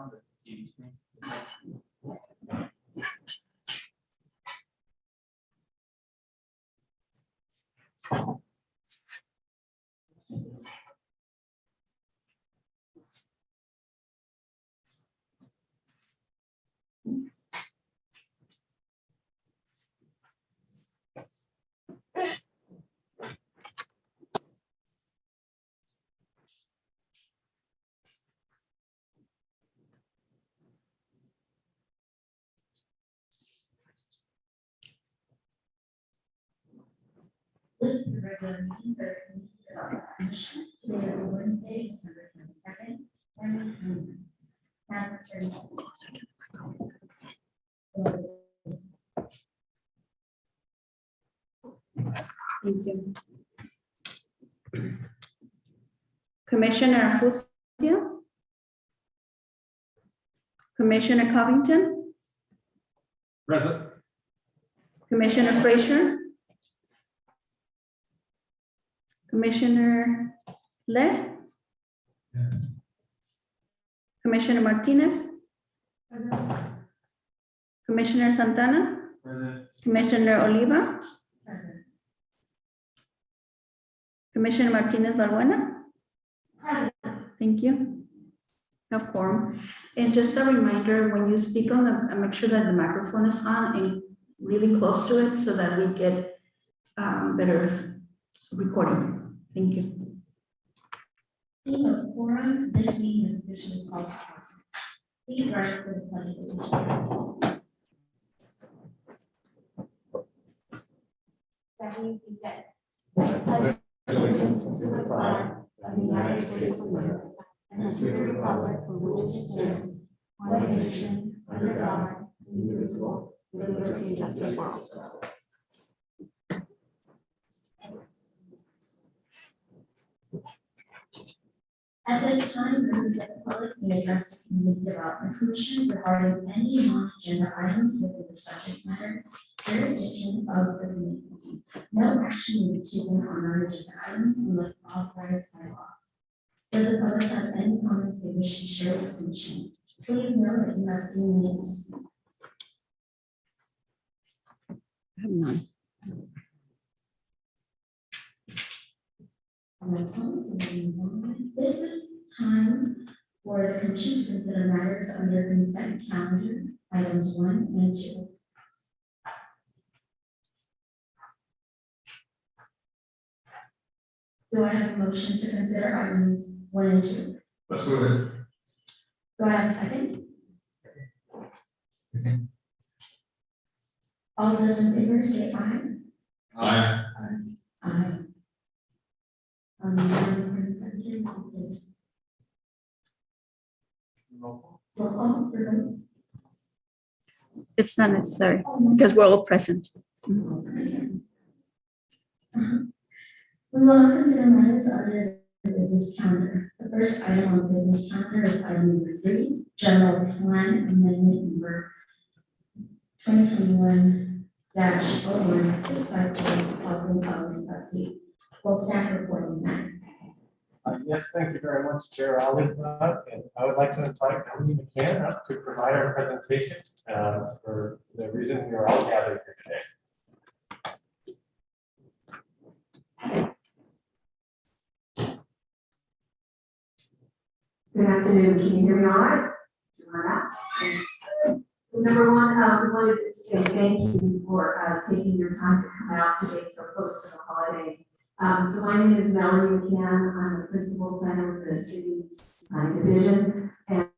on the TV screen? This is the regular meeting for the Community Development Commission. Today is Wednesday, December 22nd. And Thank you. Commissioner Fusia? Commissioner Covington? Present. Commissioner Frazier? Commissioner Le? Commissioner Martinez? Commissioner Santana? Present. Commissioner Oliva? Commissioner Martinez Valbuena? Thank you. Have quorum. And just a reminder, when you speak on the, make sure that the microphone is on and really close to it so that we get better recording. Thank you. being a quorum, this meeting is officially called to order. Please rise for the pledge of allegiance. That means we get allegiance to the flag of the United States of America and to the republic for which it stands, one nation, under God, indivisible, with liberty and justice for all. At this time, members of the public may address the Community Development Commission regarding any non-agenda items within the subject matter jurisdiction of the committee. No action will be taken on non-agenda items unless authorized by law. Does the public have any comments they wish to share with the commission? Please know that you have 3 minutes to speak. I have none. This is time for the commission to consider matters under consent calendar, items 1 and 2. Do I have a motion to consider items 1 and 2? Let's move it. Do I have a second? All those in favor say aye. Aye. Aye. Roll call for votes. It's not necessary because we're all present. We will consider matters under the business calendar. The first item on the business calendar is item number 3, general plan amendment number 2021-0165 following update. Full staff reporting that. Yes, thank you very much, Chair Oliver. And I would like to invite Emily McCann up to provide our presentation for the reason we are all gathered here today. Good afternoon. Can you hear me all right? So number one, we wanted to say thank you for taking your time to come out today so close to the holiday. So my name is Melanie McCann. I'm the principal planner with the city's division and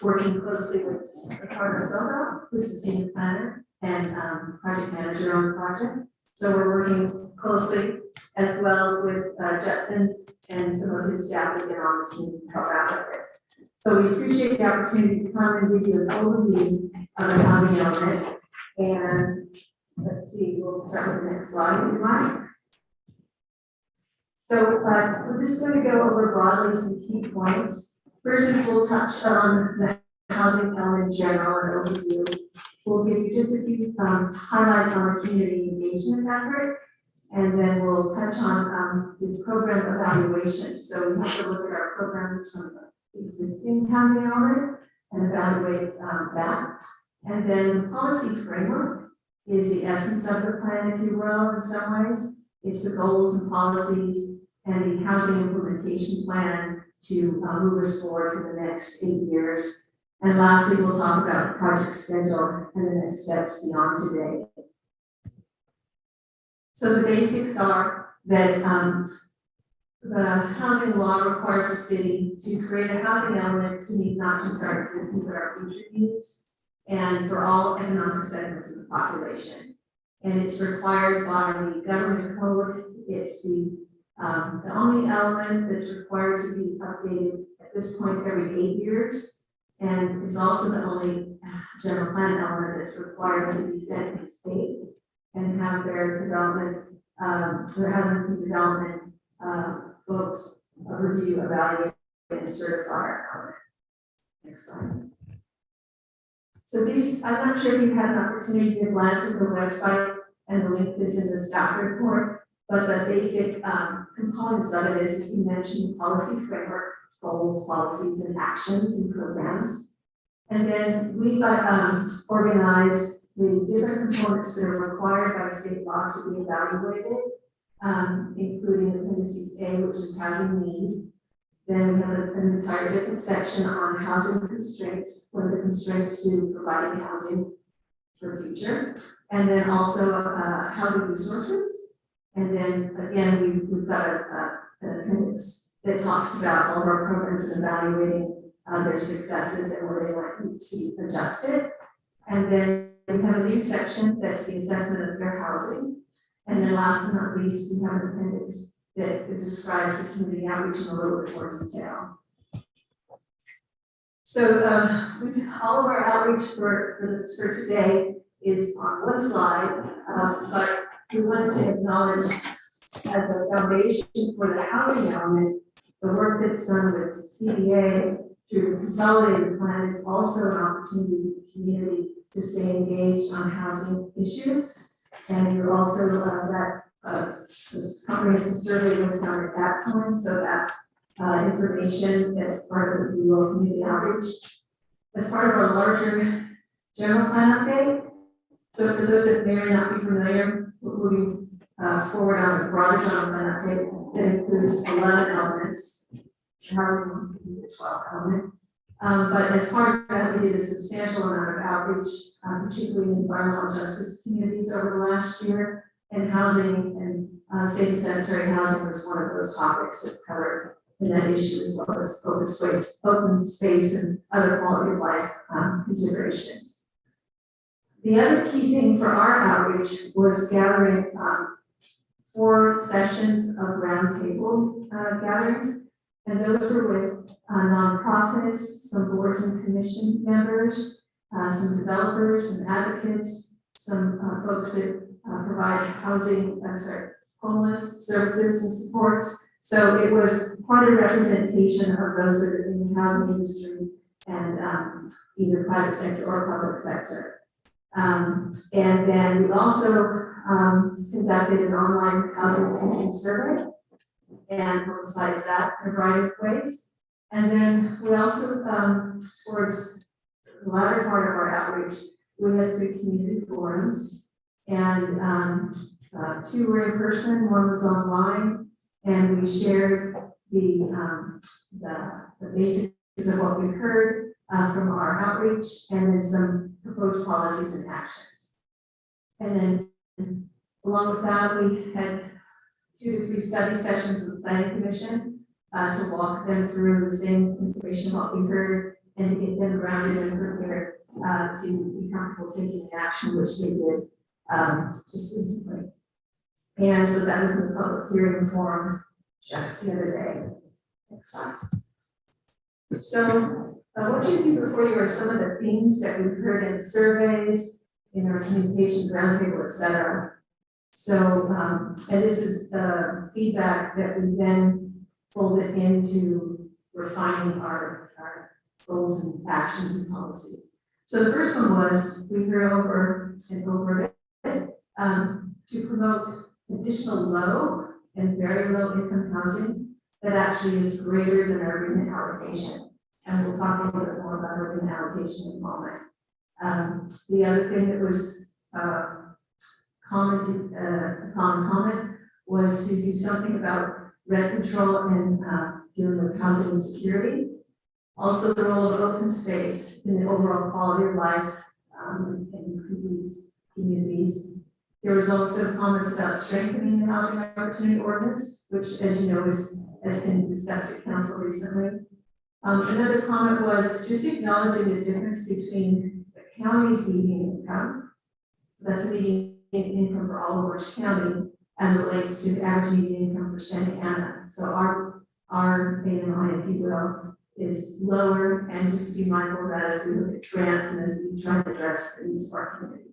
working closely with Ricardo Soto, who's the senior planner and project manager on the project. So we're working closely as well as with Judson's and some of his staff to get on the team to help out with this. So we appreciate the opportunity to come and give you an overview of the housing element. And let's see, we'll start with the next slide if you like. So we're just going to go over broadly some key points. First is we'll touch on the housing element in general and overview. We'll give you just a few highlights on the community engagement effort, and then we'll touch on the program evaluation. So we have to look at our programs from the existing housing element and evaluate that. And then the policy framework is the essence of the plan, if you will, in some ways. It's the goals and policies and the housing implementation plan to move us forward for the next 8 years. And lastly, we'll talk about the project schedule and the next steps beyond today. So the basics are that the housing law requires the city to create a housing element to meet not just our existing but our future needs and for all economic segments of the population. And it's required by the government code. It's the only element that's required to be updated at this point every 8 years. And it's also the only general plan element that's required to be sent to the state and have their development, their housing development folks review, evaluate, and certify our element. Next slide. So these, I'm not sure if you've had an opportunity to glance at the website, and the link is in the staff report, but the basic components of it is, as you mentioned, policy framework, goals, policies, and actions and programs. And then we've organized the different components that are required by state law to be evaluated, including appendices A, which is housing need. Then we have an entire different section on housing constraints, what are the constraints to providing housing for future. And then also housing resources. And then again, we've got an appendix that talks about all of our programs and evaluating their successes and where they might need to be adjusted. And then we have a new section that's the assessment of fair housing. And then last but not least, we have an appendix that describes the community outreach in a little bit more detail. So all of our outreach for today is on one slide, but we wanted to acknowledge as a foundation for the housing element, the work that's done with CBA through the consolidated plan is also an opportunity for the community to stay engaged on housing issues. And you're also this comprehensive survey was done at that time, so that's information that's part of the rural community outreach. As part of our larger general plan update, so for those that may or not be familiar, we're moving forward on a broader general plan update that includes 11 elements, however you want to do the 12th element. But as part of that, we did a substantial amount of outreach, particularly in environmental justice communities over the last year, and housing and safe and sanitary housing was one of those topics that's covered in that issue, as well as open space and other quality of life considerations. The other key thing for our outreach was gathering 4 sessions of roundtable gatherings, and those were with nonprofits, some boards and commission members, some developers and advocates, some folks that provide homeless services and support. So it was quite a representation of those that are in the housing industry and either private sector or public sector. And then we also conducted an online housing condition survey and publicized that in a variety of ways. And then we also, towards the latter part of our outreach, we had 3 community forums, and 2 were in person, 1 was online, and we shared the basics of what we heard from our outreach, and then some proposed policies and actions. And then along with that, we had 2 to 3 study sessions with the Planning Commission to walk them through the same information what we heard and to get them grounded and prepared to be comfortable taking action, which they did just recently. And so that was in the public hearing forum just the other day. Next slide. So what you see before you are some of the themes that we've heard in surveys, in our communication roundtable, et cetera. So, and this is the feedback that we then folded into refining our goals and actions and policies. So the first one was we heard over and over again to promote additional low and very low income housing that actually is greater than our unit allocation. And we'll talk a little bit more about urban allocation in a moment. The other thing that was commented, a common comment was to do something about rent control and dealing with housing insecurity. Also, the role of open space in the overall quality of life in communities. There was also comments about strengthening the housing opportunity ordinance, which, as you know, has been discussed at council recently. Another comment was just acknowledging the difference between the county's median income, that's the median income for all of Orange County, as it relates to the average median income for Santa Ana. So our AMI, if you will, is lower, and just to be mindful of that as we look at grants and as we try to address the needs of our community.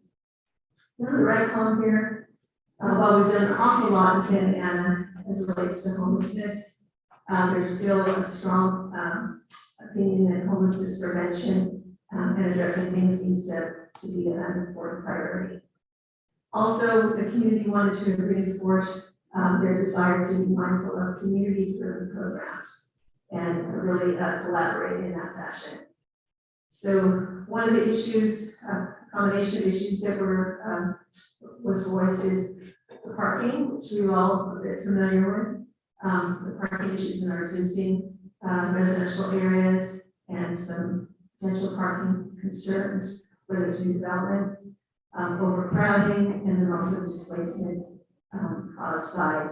Then on the right column here, while we've done an awful lot in Santa Ana as it relates to homelessness, there's still a strong opinion that homelessness prevention and addressing things needs to be an important priority. Also, the community wanted to reinforce their desire to be mindful of community-driven programs and really collaborate in that fashion. So one of the issues, combination of issues that was voiced is the parking, which we're all a bit familiar with. The parking issues in our existing residential areas and some potential parking concerns, whether it's new development, overcrowding, and then also displacement caused by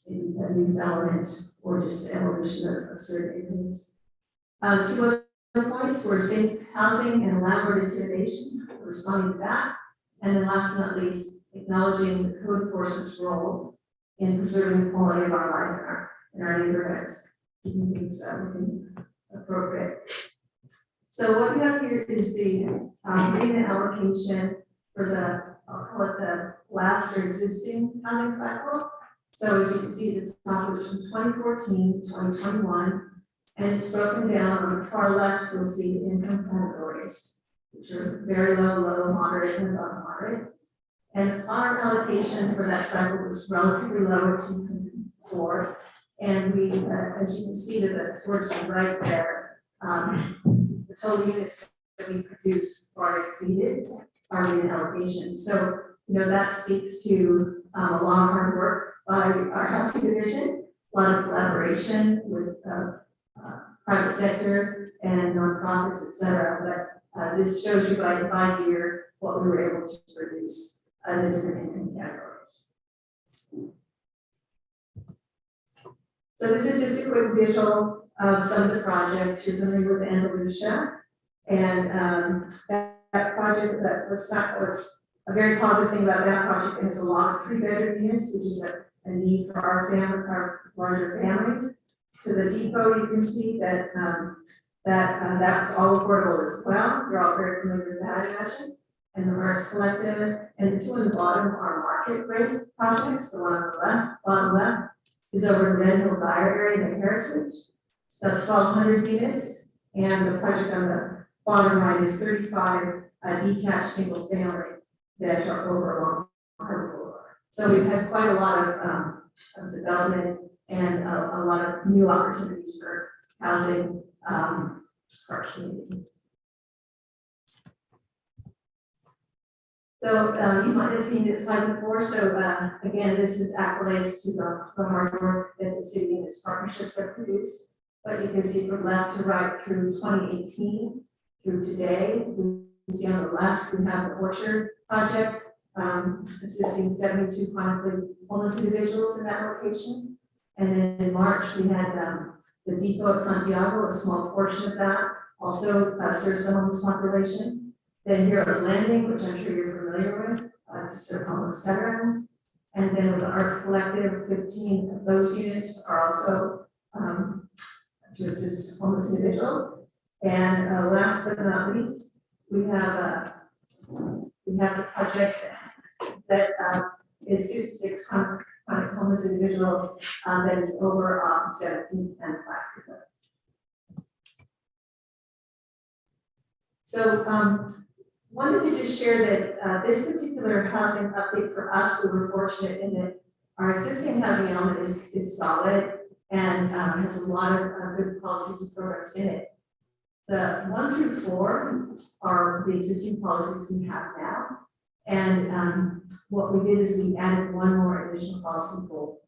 new development or just the evolution of certain areas. Two other points were safe housing and landlord intimidation, responding to that. And then last but not least, acknowledging the code enforcement's role in preserving the quality of our life in our neighborhoods, keeping things appropriate. So what we have here is the unit allocation for the, I'll call it the last or existing housing cycle. So as you can see, the top is from 2014 to 2021, and it's broken down. On the far left, you'll see the income categories, which are very low, low, moderate, and above moderate. And our allocation for that cycle was relatively low at 204. And we, as you can see towards the right there, the total units that we produced far exceeded our unit allocation. So, you know, that speaks to a lot of hard work by our housing division, a lot of collaboration with private sector and nonprofits, et cetera. But this shows you by year what we were able to produce in the different income categories. So this is just a quick visual of some of the projects. You're familiar with Andalusia, and that project, what's a very positive thing about that project is a lot of 3-bedroom units, which is a need for our family, our larger families. To the depot, you can see that that's all affordable as well. You're all very familiar with that, I imagine. And the Mars Collective, and the two on the bottom are market rate projects. The one on the left, bottom left, is over in Red Hill Dyer area, the Heritage. It's about 1,200 units, and the project on the bottom right is 35 detached single family that are over along Harbor Boulevard. So we've had quite a lot of development and a lot of new opportunities for housing for our community. So you might have seen this slide before. So again, this is accolades to the hard work that the city and its partnerships have produced. But you can see from left to right through 2018 through today. We see on the left we have the Orchard project assisting 72 chronically homeless individuals in that location. And then in March we had the depot at Santiago, a small portion of that also serves the homeless population. Then Heroes Landing, which I'm sure you're familiar with, to serve homeless veterans. And then with the Arts Collective, 15 of those units are also to assist homeless individuals. And last but not least, we have the project that is 56 chronic homeless individuals that is over 17th and Black. So wanted to just share that this particular housing update for us, we were fortunate in that our existing housing element is solid and has a lot of good policies and programs in it. The 1 through 4 are the existing policies we have now. And what we did is we added one more additional goal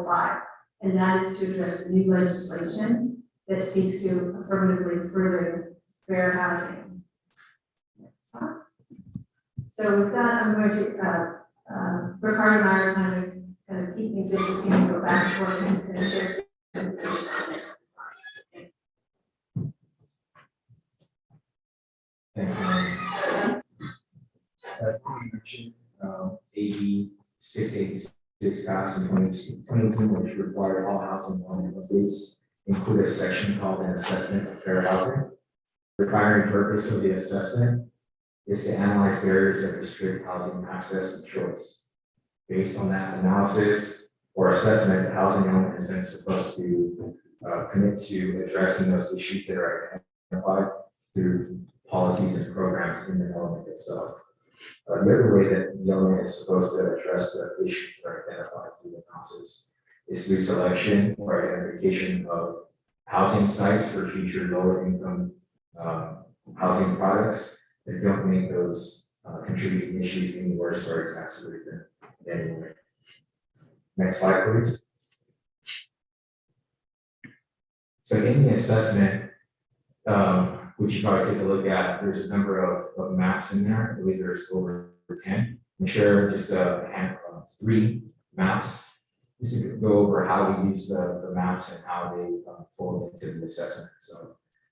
5. And that is to address the new legislation that speaks to affirmatively furthering fair housing. Next slide. So with that, I'm going to, Ricardo and I are kind of keep things interesting and go back and forth and share some information. Thanks, Aaron. You mentioned, AB 686 passed in 2018, which required all housing element updates include a section called an assessment of fair housing. The primary purpose of the assessment is to analyze barriers that restrict housing access and choice. Based on that analysis or assessment, the housing element is then supposed to commit to addressing those issues that are identified through policies and programs in the element itself. The other way that the element is supposed to address the issues that are identified through the analysis is through selection or identification of housing sites for future lower income housing products that don't make those contributing issues any worse or exacerbate them in any way. Next slide, please. So in the assessment, which you probably take a look at, there's a number of maps in there. I believe there's over 10. I'm share just a handful of 3 maps. Just to go over how we use the maps and how they fold into the assessment.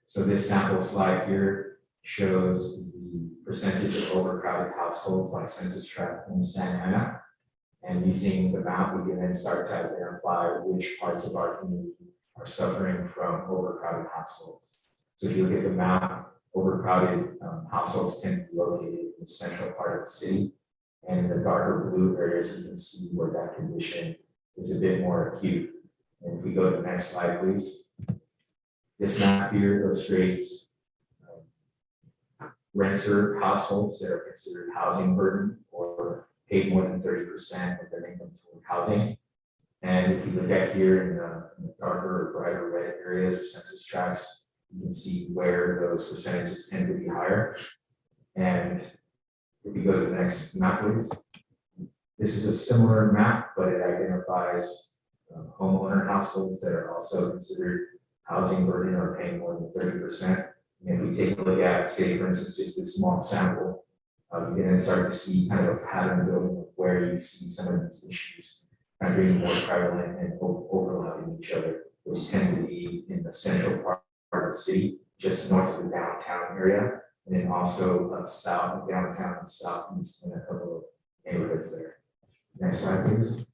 So this sample slide here shows the percentage of overcrowded households by census tract in Santa Ana. And using the map, we can then start to identify which parts of our community are suffering from overcrowded households. So if you look at the map, overcrowded households tend to be located in the central part of the city. And in the darker blue areas, you can see where that condition is a bit more acute. And if we go to the next slide, please. This map here illustrates renter households that are considered housing burden or pay more than 30% of their income toward housing. And if you look at here in the darker or brighter red areas or census tracts, you can see where those percentages tend to be higher. And if you go to the next map, please. This is a similar map, but it identifies homeowner households that are also considered housing burden or paying more than 30%. And if we take a look at, say, for instance, just this small sample, you can then start to see kind of a pattern building of where you see some of these issues kind of getting more prevalent and overlapping each other, which tend to be in the central part of the city, just north of the downtown area, and then also south of downtown and southeast in a couple of neighborhoods there. Next slide, please.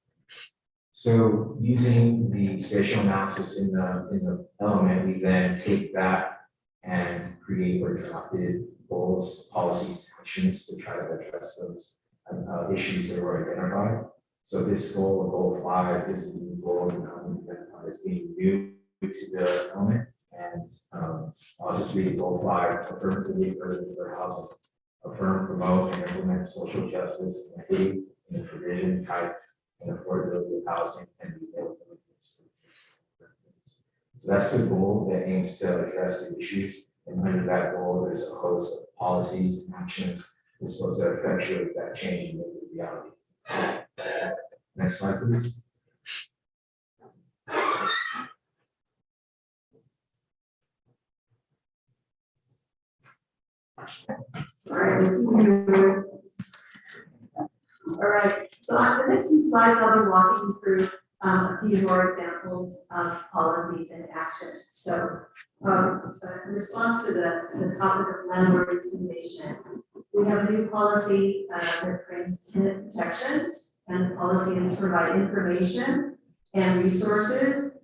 So using the spatial analysis in the element, we then take that and create or drafted goals, policies, actions to try to address those issues that were identified. So this goal 5, is the goal identified as being new to the element. And I'll just read goal 5, affirmatively for housing. Affirm, promote, and implement social justice and equity in the provision, type, and affordability of housing and the availability of services. So that's the goal that aims to address the issues. And under that goal, there's a host of policies and actions that's supposed to effectuate that change and make it a reality. Next slide, please. All right, so on the next few slides, I'll be walking you through a few more examples of policies and actions. So in response to the topic of landlord intimidation, we have a new policy that brings tenant protections, and the policy is to provide information and resources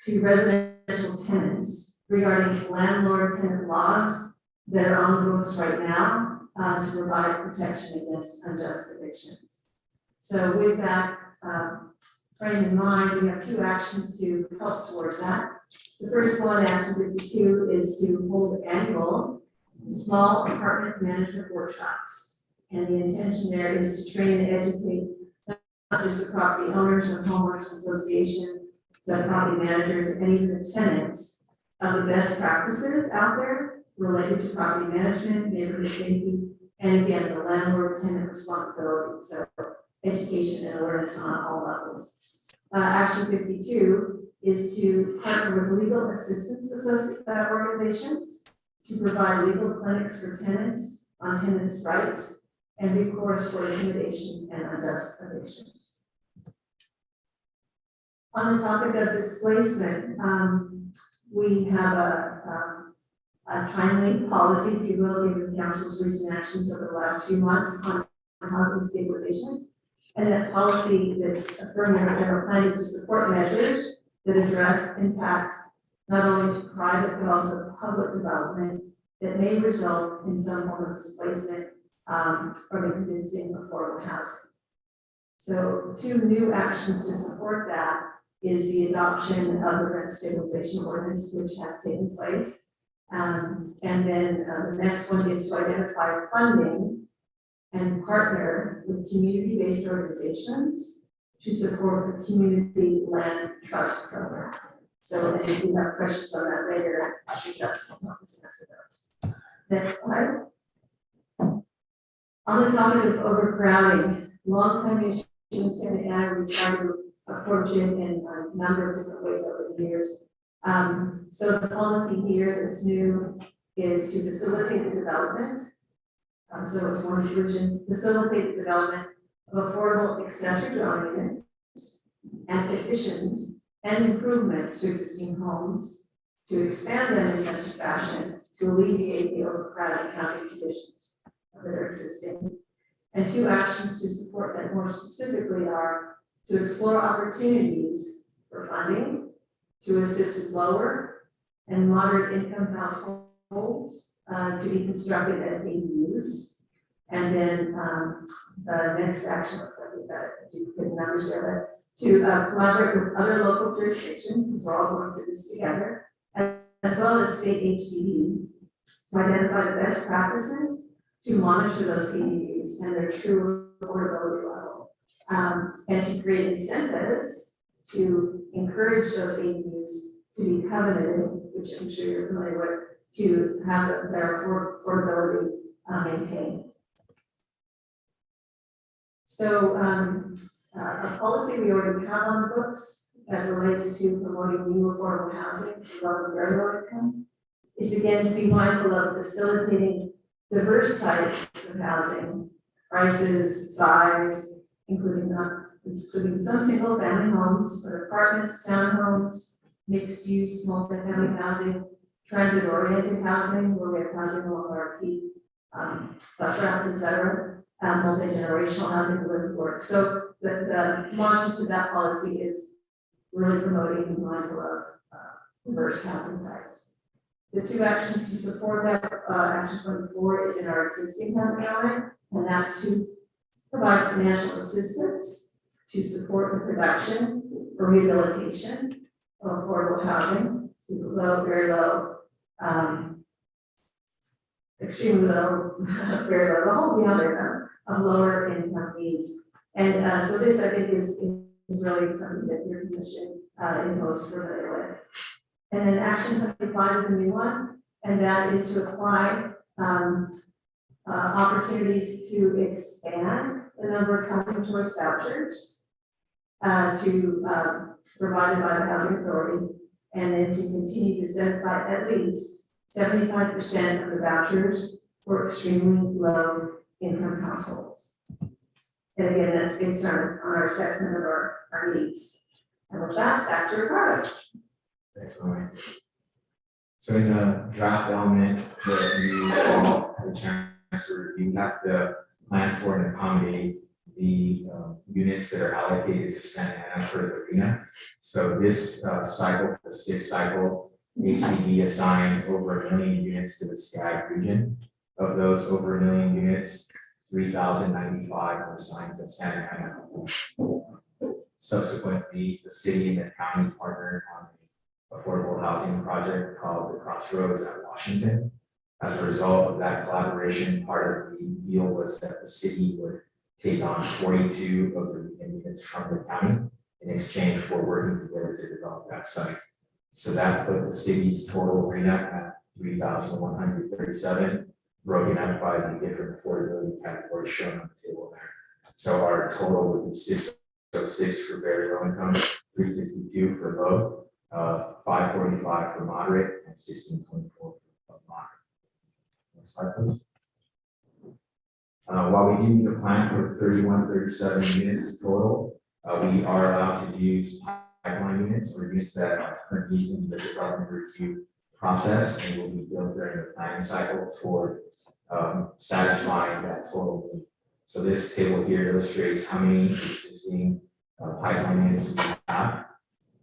to residential tenants regarding landlord-tenant laws that are on the books right now to provide protection against unjust evictions. So with that frame in mind, we have 2 actions to help towards that. The first one, action 52, is to hold annual small apartment management workshops. And the intention there is to train and educate not just the property owners or homeowners association, but property managers and even the tenants of the best practices out there related to property management, neighborhood safety, and again, the landlord-tenant responsibilities, so education and awareness on all levels. Action 52 is to partner with legal assistance organizations to provide legal clinics for tenants on tenants' rights and recourse for intimidation and unjust evictions. On the topic of displacement, we have a timely policy, if you will, given council's recent actions over the last few months on housing stabilization. And that policy that's affirming our general plan is to support measures that address impacts not only to private but also public development that may result in some form of displacement from existing affordable housing. So 2 new actions to support that is the adoption of the rent stabilization ordinance, which has taken place. And then the next one is to identify funding and partner with community-based organizations to support the community land trust program. So if you have questions on that later, I think that's what the semester does. Next slide. On the topic of overcrowding, longtime issue, Sarah and I, we try to approach it in a number of different ways over the years. So the policy here that's new is to facilitate the development. So it's one solution, facilitate the development of affordable accessory dwelling units and additions and improvements to existing homes to expand them in such a fashion to alleviate the overcrowded housing conditions that are existing. And 2 actions to support that more specifically are to explore opportunities for funding to assist lower and moderate income households to be constructed as ADUs. And then the next action looks like we've got a few good numbers there, but to collaborate with other local jurisdictions, because we're all going through this together, as well as state HCD, to identify the best practices to monitor those ADUs and their true affordability level, and to create incentives to encourage those ADUs to be covenanted, which I'm sure you're familiar with, to have their affordability maintained. So a policy we already have on the books that relates to promoting new affordable housing for low and very low income is again to be mindful of facilitating diverse types of housing, prices, size, including some single family homes, but apartments, townhomes, mixed use, multi-family housing, transit oriented housing, where we have housing along our key bus routes, etc., multi-generational housing delivered work. So the launch to that policy is really promoting and mindful of diverse housing types. The 2 actions to support that, action 24 is in our existing housing element, and that's to provide financial assistance to support the production or rehabilitation of affordable housing to low, very low, extremely low, very low, the whole beyond of lower income needs. And so this, I think, is really something that your commission is most familiar with. And then action 25 is a new one, and that is to apply opportunities to expand the number of housing choice vouchers provided by the Housing Authority, and then to continue to set aside at least 75% of the vouchers for extremely low income households. And again, that's based on our assessment of our needs. And with that, back to Ricardo. Thanks, Mike. So in the draft element that you all had a chance to review, you have to plan for and accommodate the units that are allocated to Santa Ana for the arena. So this cycle, the 6th cycle, HCD assigned over 1 million units to the SCAG region. Of those over 1 million units, 3,095 were assigned to Santa Ana. Subsequently, the city and the county partnered on an affordable housing project called the Crossroads at Washington. As a result of that collaboration, part of the deal was that the city would take on 42 of the units from the county in exchange for working together to develop that site. So that put the city's total arena at 3,137, broken out by the different affordability categories shown on the table there. So our total would be 606 for very low income, 362 for low, 545 for moderate, and 1624 for moderate. Next slide, please. While we do need a plan for 3137 units total, we are allowed to use pipeline units or units that are currently in the development review process and will be built during the planning cycle toward satisfying that total need. So this table here illustrates how many existing pipeline units we have.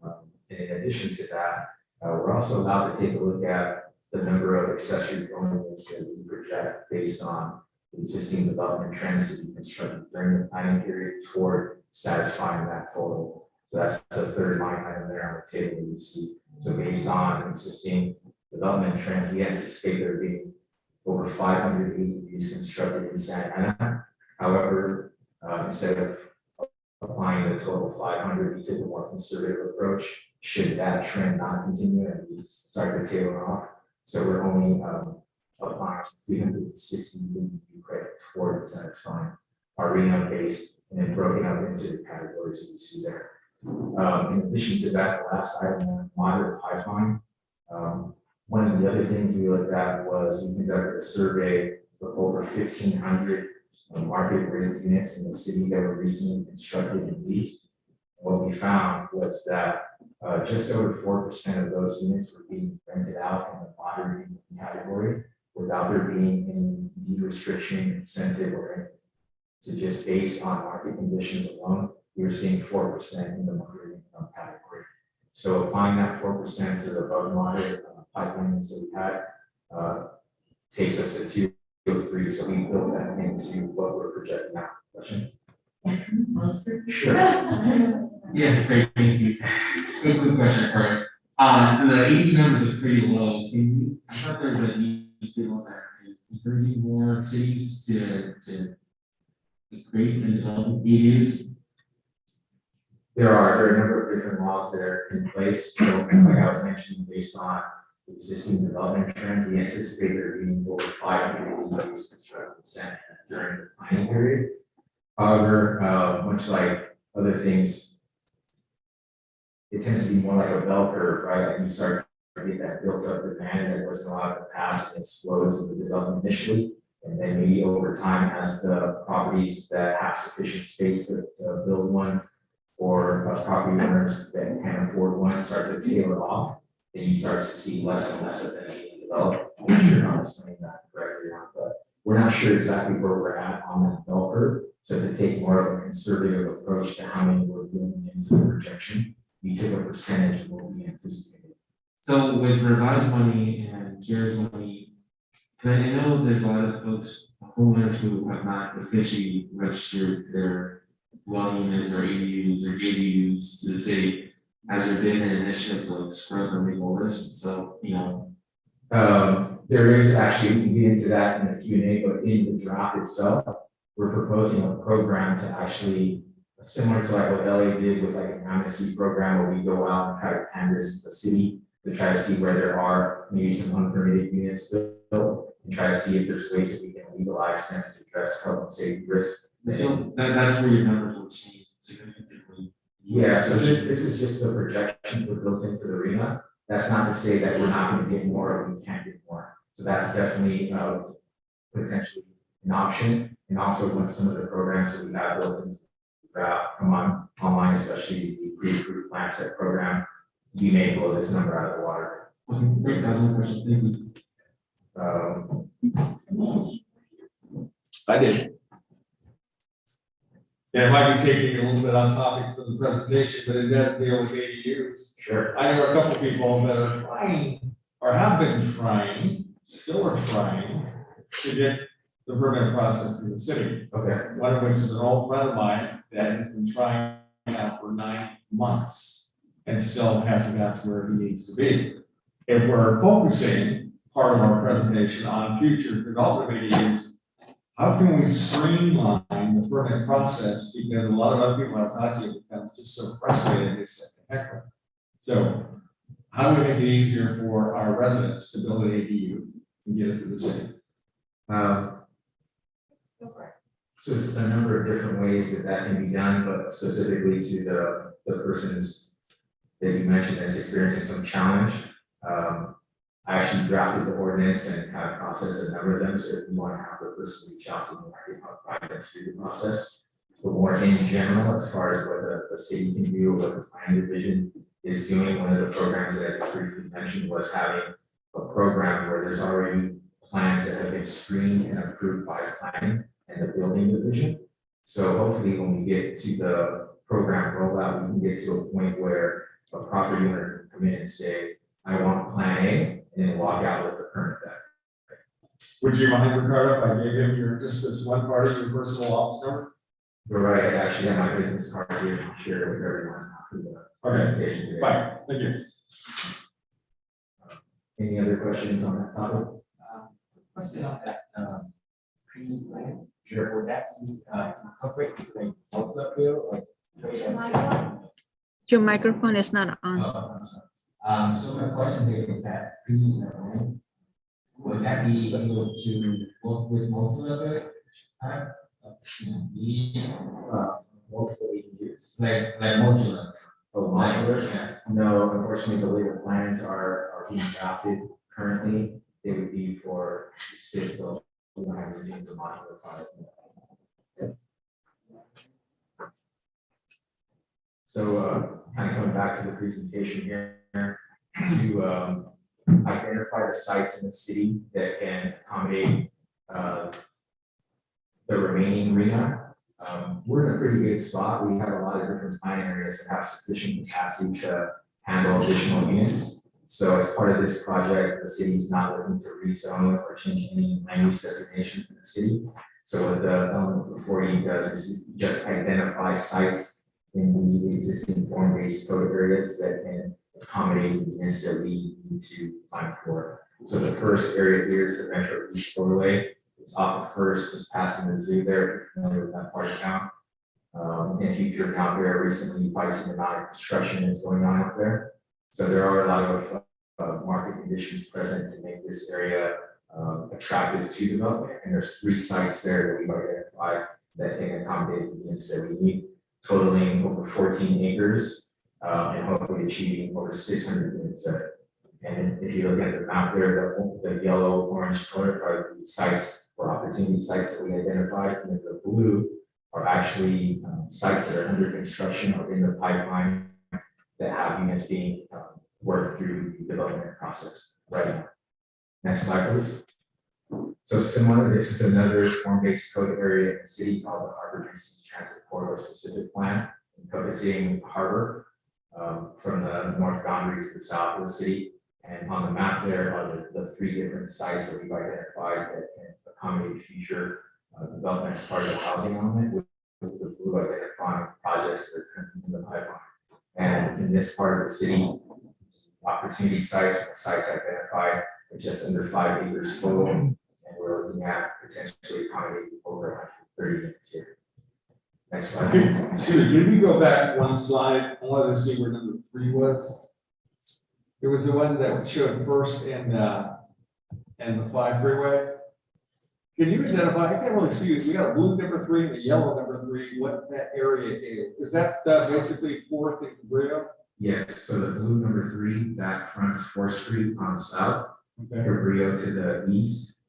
And in addition to that, we're also allowed to take a look at the number of accessory dwelling units that we project based on existing development trends to be constructed during the planning period toward satisfying that total. So that's the third line item there on the table you see. So based on existing development trends, we anticipate there being over 500 ADUs constructed in Santa Ana. However, instead of applying the total 500, we took a more conservative approach should that trend not continue and we start to taper off. So we're only applying 360 ADU credit toward satisfying our reno base and then broken up into the categories that you see there. In addition to that, the last item, moderate pipeline. One of the other things we looked at was we conducted a survey of over 1,500 market rate units in the city that were recently constructed and leased. What we found was that just over 4% of those units were being rented out in the moderate category without there being any deed restriction, incentive, or anything. So just based on market conditions alone, we were seeing 4% in the moderate income category. So applying that 4% to the above moderate pipelines that we had takes us to 203. So we built that into what we're projecting now. Question? Sure. Yeah, great, thank you. Quick question, Kurt. The AD numbers are pretty low. I thought there was a new state law that is encouraging more cities to create and develop ADs. There are a number of different laws that are in place. So like I was mentioning, based on existing development trends, we anticipate there being over 500 ADUs constructed during the planning period. However, much like other things, it tends to be more like a bell curve, right? Like you start to get that built up demand that wasn't allowed to pass and explodes in the development initially. And then maybe over time, as the properties that have sufficient space to build one, or property owners that can afford one start to tailor off, then you start to see less and less of them being developed. I'm sure I'm explaining that correctly now, but we're not sure exactly where we're at on that bell curve. So to take more of a conservative approach to how many we're building into the projection, we took a percentage of what we anticipated. So with revive money and CARES money, because I know there's a lot of folks, homeowners who have not officially registered their dwelling units or ADUs or JDUs to the city. Has there been an initiative to like scrub the legal list? So, you know. There is actually, we can get into that in the Q&A, but in the draft itself, we're proposing a program to actually, similar to like what LA did with like an amnesty program where we go out and try to canvass the city to try to see where there are maybe some unpermitted units built and try to see if there's ways that we can legalize them to address health and safety risks. That's where your numbers will change significantly. Yeah, so this is just the projection for built into the arena. That's not to say that we're not going to get more or we can't get more. So that's definitely potentially an option. And also when some of the programs that we have built into come on online, especially the pre-approved plan set program, you may blow this number out of the water. Okay, great, that's my question. Thank you. I did. Yeah, it might be taking a little bit on topic for the presentation, but it does deal with ADUs. Sure. I know a couple people that are trying, or have been trying, still are trying, to get the permit process in the city. Okay. One of which is an old friend of mine that has been trying now for 9 months and still hasn't got to where he needs to be. If we're focusing part of our presentation on future development ADUs, how can we streamline the permit process? Because a lot of other people I've talked to become just so frustrated, they say, heck. So how do we make it easier for our residents to build an ADU and get it to the city? So it's a number of different ways that can be done, but specifically to the persons that you mentioned that's experiencing some challenge. I actually drafted the ordinance and kind of processed a number of them, so if you want to have the person reach out to me, I can help guide them through the process. But more in general, as far as what the city can do, what the planning division is doing, one of the programs that I just briefly mentioned was having a program where there's already plans that have been screened and approved by planning and the building division. So hopefully when we get to the program rollout, we can get to a point where a property owner can come in and say, I want plan A, and then walk out with the permit back. Would you mind, Ricardo, if I gave him just this one part of your personal office number? You're right, I actually have my business card here to share with everyone after the presentation today. Fine, thank you. Any other questions on that topic? Question on that, pre-plan, sure, would that be, incorporated into the outlook bill or? Your microphone is not on. Oh, I'm sorry. So my question here is that pre-plan, would that be able to work with multiple other type of, multiple ADUs, like modular? Oh, modular? Yeah. No, unfortunately, the way the plans are being drafted currently, they would be for state built, we don't have using the modular product. So, kind of coming back to the presentation here, to identify the sites in the city that can accommodate the remaining arena. We're in a pretty good spot. We have a lot of different planning areas that have sufficient capacity to handle additional units. So as part of this project, the city is not looking to rezone or change any land use designations in the city. So what the element before you does is just identify sites in the existing form-based code areas that can accommodate the units that we need to plan for. So the first area here is the Metro East overlay. It's off of First, just passing the zoo there, if you're familiar with that part of town. And if you've driven out there recently, you've probably seen the amount of construction that's going on out there. So there are a lot of market conditions present to make this area attractive to development. And there's 3 sites there that we've identified that can accommodate the units that we need, totaling over 14 acres and hopefully achieving over 600 units there. And if you look at the map there, the yellow, orange color are the sites or opportunity sites that we identified, and then the blue are actually sites that are under construction or in the pipeline that have units being worked through the development process right now. Next slide, please. So similar, this is another form-based code area in the city called the Harbor Distance Transit Corridor Specific Plan, encompassing harbor from the north boundary to the south of the city. And on the map there are the 3 different sites that we've identified that can accommodate future development as part of the housing element, with the blue identifying projects that are currently in the pipeline. And in this part of the city, opportunity sites are sites identified with just under 5 acres total, and we're looking at potentially accommodating over 130 units here. Next slide. Excuse me, can we go back one slide? I wanted to see where number 3 was. It was the one that showed First and the 5 freeway. Can you identify, I can't really see it, we got a blue number 3 and a yellow number 3, what that area is. Is that basically 4th and Cabrillo? Yes, so the blue number 3, that fronts 4th Street on the south, Okay. Cabrillo to the east.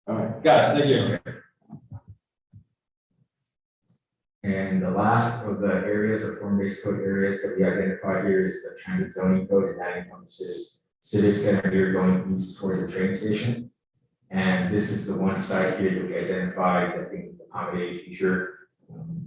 All right, got it, thank you. And the last of the areas of form-based code areas that we identified here is the transit zoning code, and that encompasses Civic Center here going east towards the train station. And this is the one site here that we identified that can accommodate future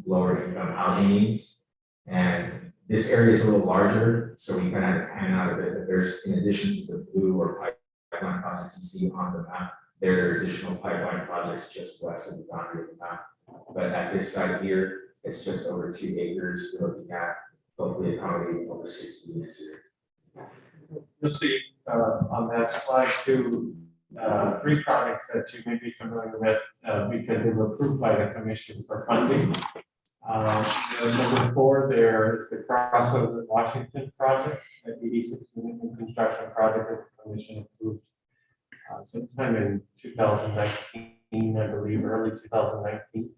lower income housing needs. And this area is a little larger, so we kind of pan out a bit, but there's, in addition to the blue or pipeline projects you see on the map, there are additional pipeline projects just west of the boundary of the map. But at this site here, it's just over 2 acres. We're looking at hopefully accommodating over 60 units here. You'll see on that slide 2, 3 projects that you may be familiar with because they were approved by the commission for funding. Number 4, there is the crossover Washington project, an 86 unit new construction project that the commission approved sometime in 2019, I believe, early 2019.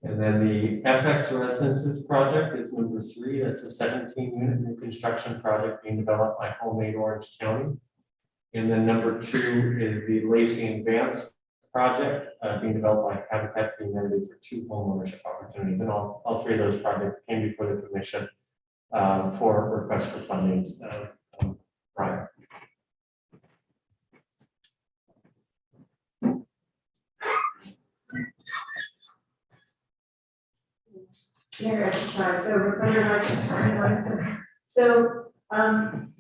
And then the FX Residences project is number 3. That's a 17 unit new construction project being developed by Homemade Orange County. And then number 2 is the Lacey and Vance project being developed by Habitat for Humanity for 2 homeownership opportunities. And all 3 of those projects came before the commission for request for funding prior. Mayor exercise, so we're going to So,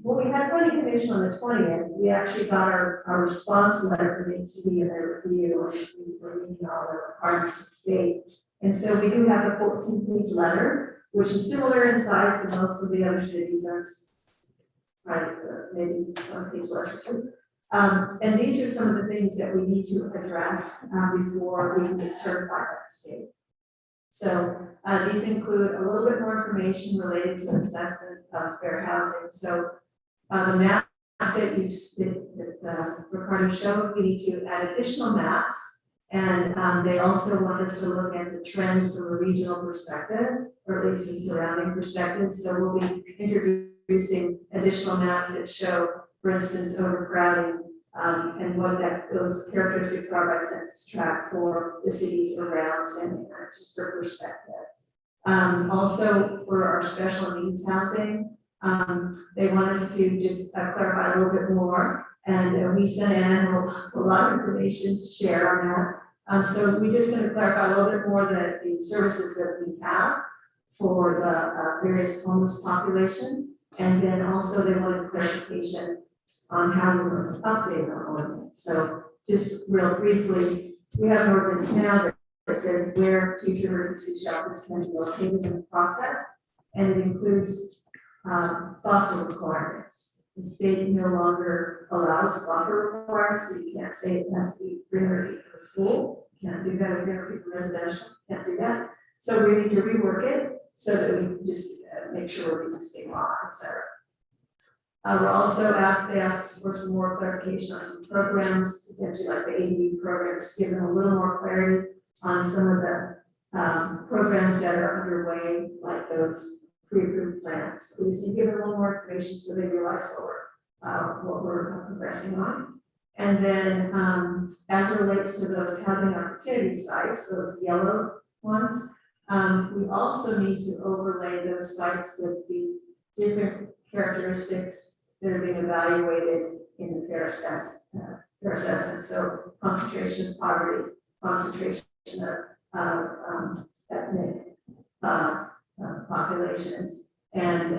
when we had planning commission on the 20th, we actually got our response letter from HCD and their review, and we were meeting all the requirements of the state. And so we do have a 14-page letter, which is similar in size to most of the other cities. There's maybe 1-page letter too. And these are some of the things that we need to address before we can get certified by the state. So these include a little bit more information related to assessment of fair housing. So the maps that Ricardo showed, we need to add additional maps. And they also want us to look at the trends from a regional perspective, or at least a surrounding perspective. So we'll be introducing additional maps that show, for instance, overcrowding and what those characteristics are by census tract for the cities around San Diego, just for perspective. Also, for our special needs housing, they want us to just clarify a little bit more, and we sent in a lot of information to share on that. So we're just going to clarify a little bit more the services that we have for the various homeless population, and then also they wanted clarification on how we're going to update our ordinance. So just real briefly, we have an ordinance now that says where future emergency shelters can be located in the process, and it includes buffer requirements. The state no longer allows buffer requirements, so you can't say it has to be 300 feet from school. You can't do that with 300 feet from residential. You can't do that. So we need to rework it so that we can just make sure we can state law, etc. We're also asked for some more clarification on some programs, potentially like the ADD programs, given a little more clarity on some of the programs that are underway, like those pre-approved plans. We just need to give it a little more information so they realize what we're progressing on. And then as it relates to those housing opportunity sites, those yellow ones, we also need to overlay those sites with the different characteristics that are being evaluated in the fair assessment. So concentration of poverty, concentration of ethnic populations, and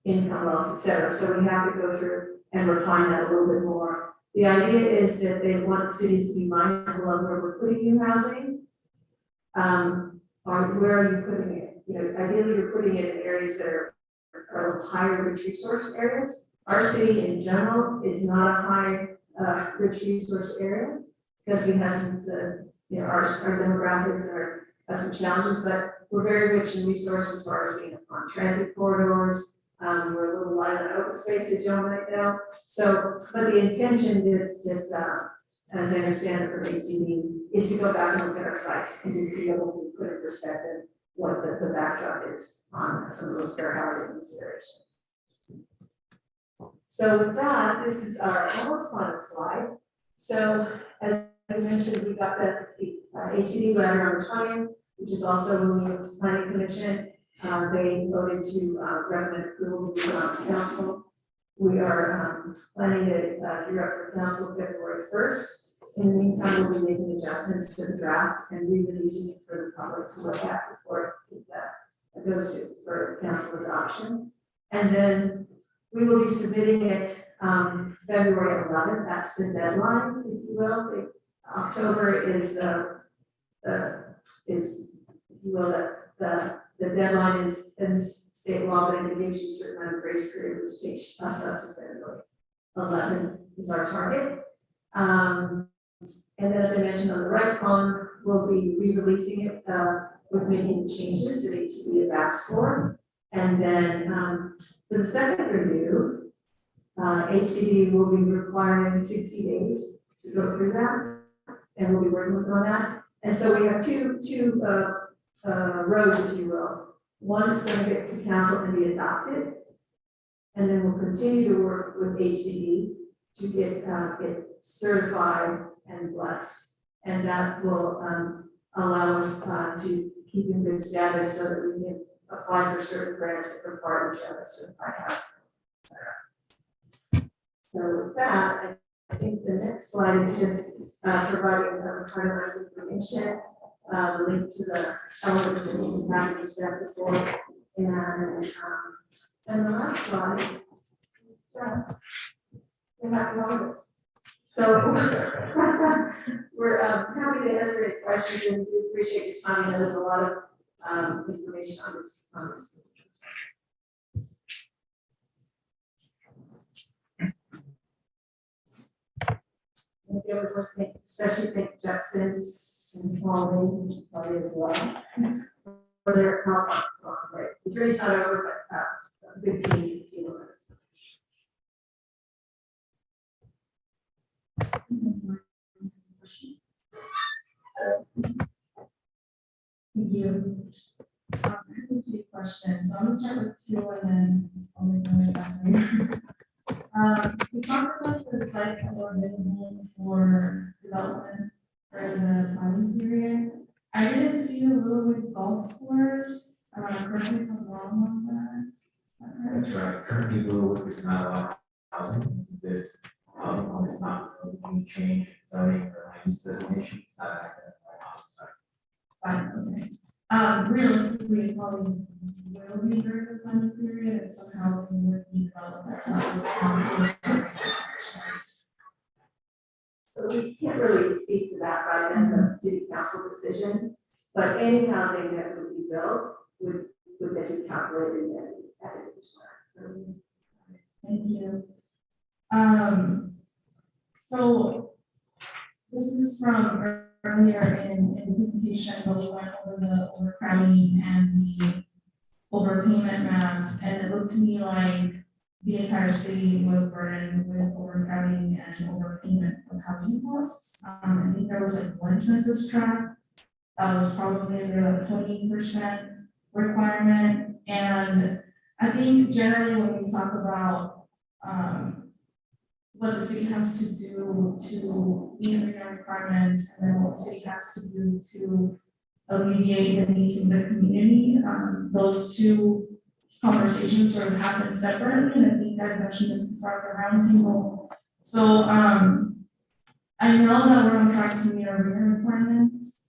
income levels, et cetera. So we have to go through and refine that a little bit more. The idea is that they want cities to be mindful of where we're putting new housing, or where are you putting it? You know, ideally you're putting it in areas that are higher rich resource areas. Our city in general is not a high rich resource area because we have some our demographics have some challenges, but we're very rich in resources as far as being on transit corridors. We're a little light on open spaces, you might know. So, but the intention is as I understand it from HCD, is to go back and look at our sites and just be able to put in perspective what the backdrop is on some of those fair housing considerations. So with that, this is our almost final slide. So as I mentioned, we got the ACD letter on the 20th, which is also moving to planning commission. They voted to recommend approval to council. We are planning to hear up for council February 1st. In the meantime, we'll be making adjustments to the draft and re-releasing it for the public to look at before it goes to for council adoption. And then we will be submitting it February 11th. That's the deadline, if you will. October is if you will, the deadline is in state law, but it gives you a certain amount of grace period, which takes us up to February 11 is our target. And then, as I mentioned on the right column, we'll be re-releasing it with making changes that HCD has asked for. And then, for the second review, HCD will be requiring 60 days to go through that, and we'll be working with them on that. And so we have two roads, if you will. One is going to get to council and be adopted, and then we'll continue to work with HCD to get certified and blessed. And that will allow us to keep in good status so that we can apply for certain grants that require each other certified house. So with that, I think the next slide is just providing finalized information, link to the eligibility package that before, and the last slide is just the notice. So we're happy to answer any questions, and we appreciate your time. There's a lot of information on this. Especially thank Jackson and Pauline, which is probably as well, for their help on this one. Right, the jury's not over, but a good team to deal with. Thank you. I have a few questions. So I'm gonna start with two and then I'll make my way back there. We talked about the sites that were available for development for the planning period. I didn't see a Willowwood golf course. Correct me if I'm wrong on that. That's right, currently Blue is not allowed housing, since this housing one is not any change in zoning or land use designation, it's not active by housing. Fine, okay. Realistically, it probably will be during the planning period, and some housing would be developed. That's not really. So we can't really speak to that, right? That's a city council decision. But any housing that would be built would then be calculated and added to that. Thank you. So this is from earlier in the presentation where we went over the overcrowding and the overpayment maps, and it looked to me like the entire city was burdened with overcrowding and overpayment of housing costs. I think there was like one census tract that was probably under the 20% requirement, and I think generally when we talk about what the city has to do to meet the requirements, and then what the city has to do to alleviate the needs of the community. Those two conversations sort of happen separately, and I think that mentioned this part of the roundtable. So I know that we're on track to meet our requirements.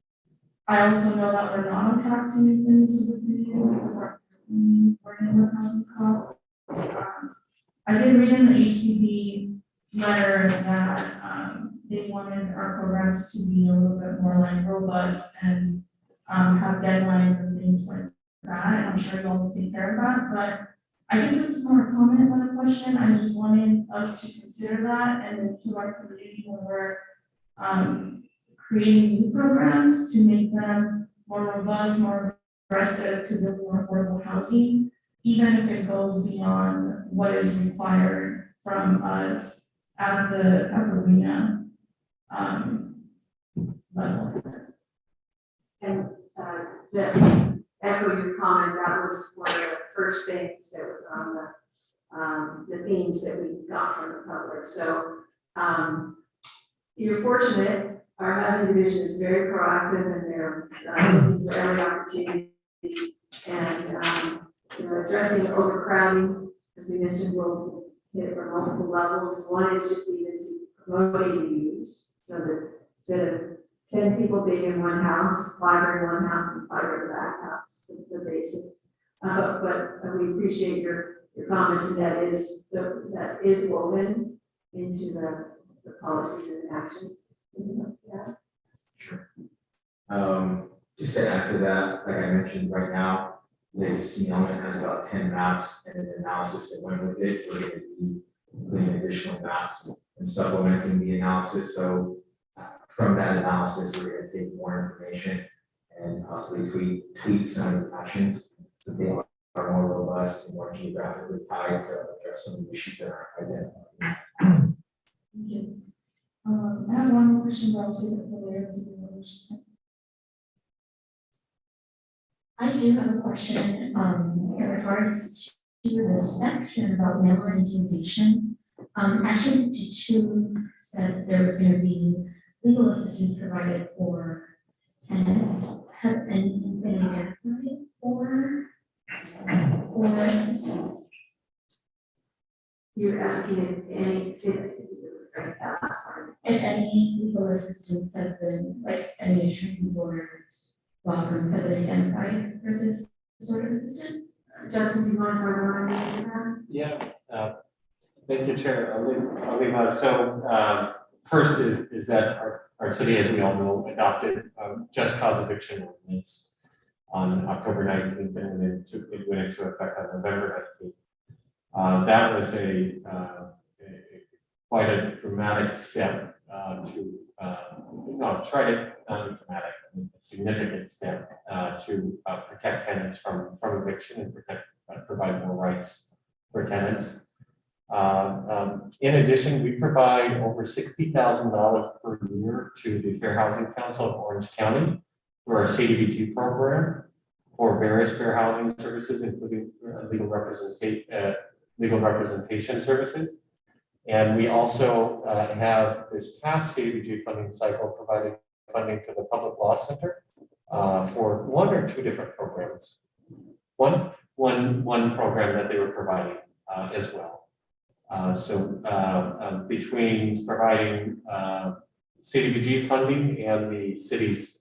I also know that we're not on track to meet the needs of the community because we're working with housing costs. I did read in the HCD letter that they wanted our programs to be a little bit more like robust and have deadlines and things like that. And I'm sure y'all will take care of that, but I guess this is more a comment than a question. I just wanted us to consider that and then to our community when we're creating new programs to make them more robust, more aggressive to build more affordable housing, even if it goes beyond what is required from us at the arena level. And to echo your comment, that was one of the first things that was on the themes that we got from the public. So you're fortunate. Our housing division is very proactive and they're looking for every opportunity and addressing overcrowding, as we mentioned, will hit from multiple levels. One is just even to promote ADUs, so that instead of 10 people being in one house, 5 are in one house and 5 are in the back house, the basics. But we appreciate your comments, and that is woven into the policies and action. Yeah. Sure. Just to add to that, like I mentioned right now, the existing element has about 10 maps and an analysis that went with it. We're going to be putting additional maps and supplementing the analysis. So from that analysis, we're going to take more information and possibly tweak some of the actions so they are more robust and more geographically tied to address some of the issues that are identified. Thank you. I have one more question, but I'll save it for later. I do have a question, in regards to the section about landlord intimidation. Actually, two said there was gonna be legal assistance provided for tenants. Have anything been identified for assistance? You're asking if any, say that that last part. If any legal assistance has been, like, any attorneys or law firms have been identified for this sort of assistance? Justin, do you mind if I remind you of that? Yeah, thank you, Chair. I'll leave that. So, first is that our city, as we all know, adopted just cause eviction ordinance on October 19th, and it went into effect on November 19th. That was quite a dramatic step a significant step to protect tenants from eviction and provide more rights for tenants. In addition, we provide over $60,000 per year to the Fair Housing Council of Orange County through our CDBG program for various fair housing services, including legal representation services. And we also have this past CDBG funding cycle provided funding to the Public Law Center for one or two different programs. One program that they were providing as well. Between providing CDBG funding and the city's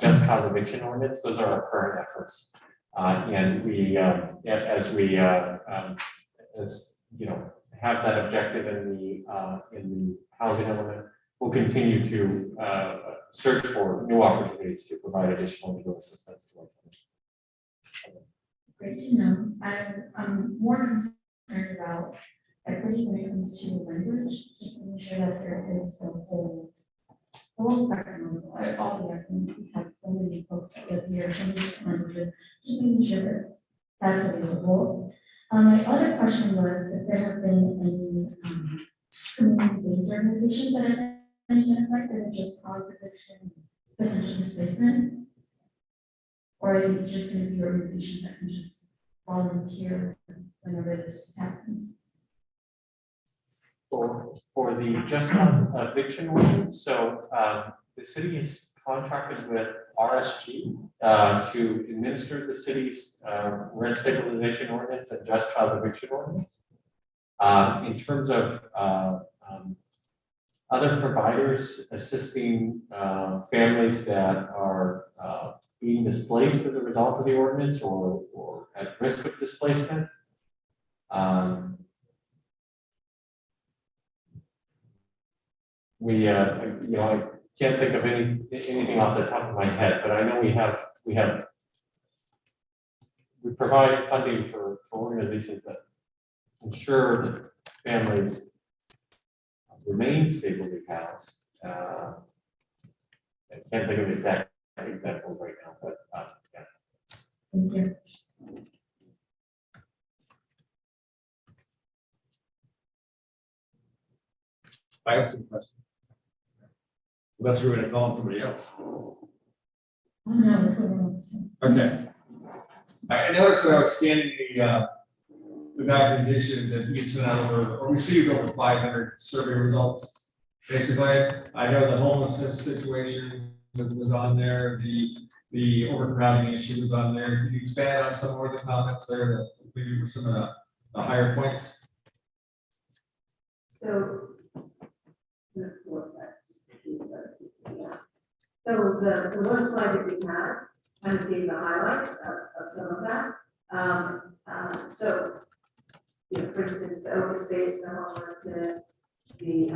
just cause eviction ordinance, those are our current efforts. And we, as you know, have that objective in the housing element, we'll continue to search for new opportunities to provide additional legal assistance to our tenants. Great to know. I'm more concerned about equity when it comes to language, just to make sure that there is the whole spectrum of all the references. We have so many folks that live here, so many different languages, just making sure that that's available. My other question was if there have been any community-based organizations that have been identified that are just cause eviction, potential displacement, or is it just going to be organizations that can just volunteer whenever this happens? For the just cause eviction ordinance, so the city is contracted with RSG to administer the city's rent stabilization ordinance and just cause eviction ordinance. In terms of other providers assisting families that are being displaced as a result of the ordinance or at risk of displacement, we I can't think of anything off the top of my head, but I know we provide funding for organizations that ensure that families remain stably housed. I can't think of exact examples right now, but yeah. Thank you. I have some questions. Unless you're going to call on somebody else. Oh, no, Okay. I noticed that I was scanning the documentation that you sent out or received over 500 survey results. Basically, I know the homelessness situation was on there, the overcrowding issue was on there. Could you expand on some more of the comments there that maybe were some of the higher points? So the one slide that we had kind of gave the highlights of some of that. So, you know, for instance, the open space, the homelessness, the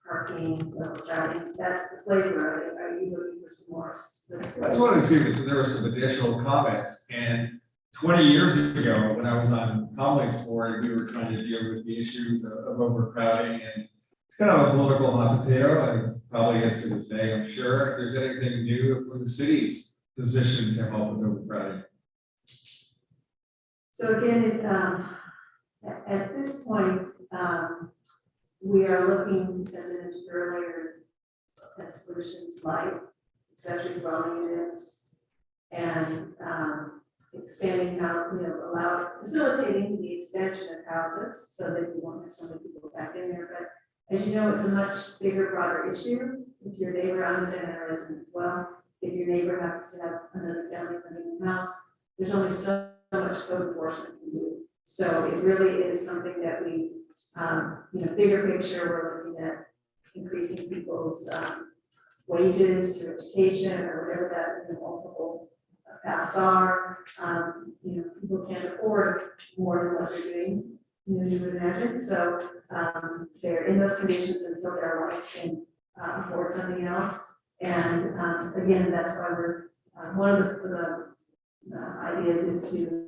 parking, the driving, that's the flavor. Are you looking for some more specific? I just wanted to see that there were some additional comments, and 20 years ago, when I was on College Board, we were trying to deal with the issues of overcrowding, and It's kind of a political hot potato, and probably is to this day, I'm sure. If there's anything new from the city's position to help with overcrowding. So again, at this point, we are looking, as I mentioned earlier, at solutions like accessory dwelling units and expanding how, facilitating the expansion of houses so that you won't have so many people back in there. But as you know, it's a much bigger, broader issue. If your neighbor owns it and a resident as well, if your neighbor happens to have another family living in the house, there's only so much code enforcement can do. So it really is something that we, bigger picture, we're looking at increasing people's wages through education or whatever that, multiple paths are. People can't afford more than what they're doing, you would imagine. So they're in those conditions until their life can afford something else. And again, that's why we're, one of the ideas is to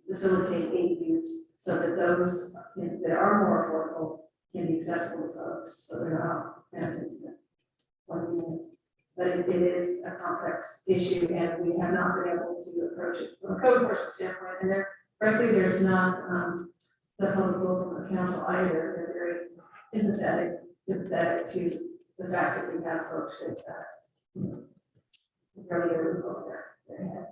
facilitate ADUs so that those that are more affordable can be accessible to folks, so they're not benefiting them. But it is a complex issue, and we have not been able to approach it from a code enforcement standpoint. And frankly, there's not the public will from the council either. They're very sympathetic to the fact that we have folks that really are over their head.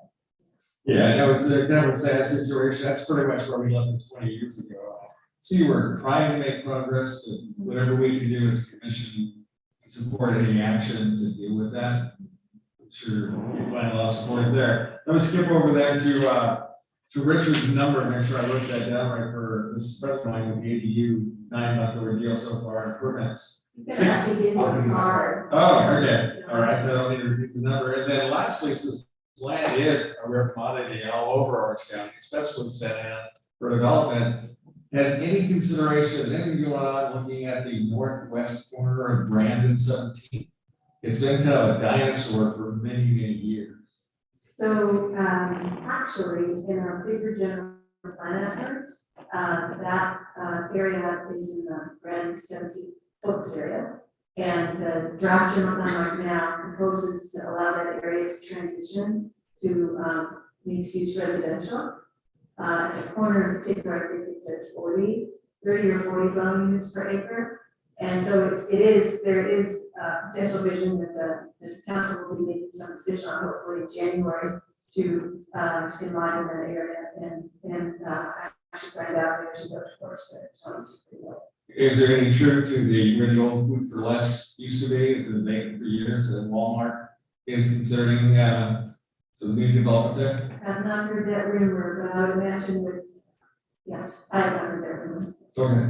Yeah, I know it's a kind of a sad situation. That's pretty much where we left it 20 years ago. See, we're trying to make progress, but whatever we can do as a commission to support any action to deal with that. I'm sure you'll find a lot of support there. Let me skip over there to Richard's number, make sure I wrote that down right for this spread line with the ADU 9-month ordeal so far in permits. You can actually give you a card. Oh, okay. All right, so I don't need to repeat the number. And then lastly, since land is a rare commodity all over Orange County, especially Santa Ana for development, has any consideration, anything going on looking at the northwest corner of Brandon 17? It's been kind of a dinosaur for many, many years. So actually, in our bigger general plan effort, that area is in the Brandon 17 Oaks area. And the draft general plan right now proposes to allow that area to transition to mixed-use residential. At the corner in particular, I think it's at 30 or 40 dwelling units per acre. And so there is potential vision that the council will be making some decision on hopefully in January to enliven that area and actually find out there to go towards the 22. Is there any truth to where the old food for less used to be, the vacant for years, and Walmart is considering some new development there? I've not heard that rumor, but I would imagine that, yes, I have not heard that rumor. Okay.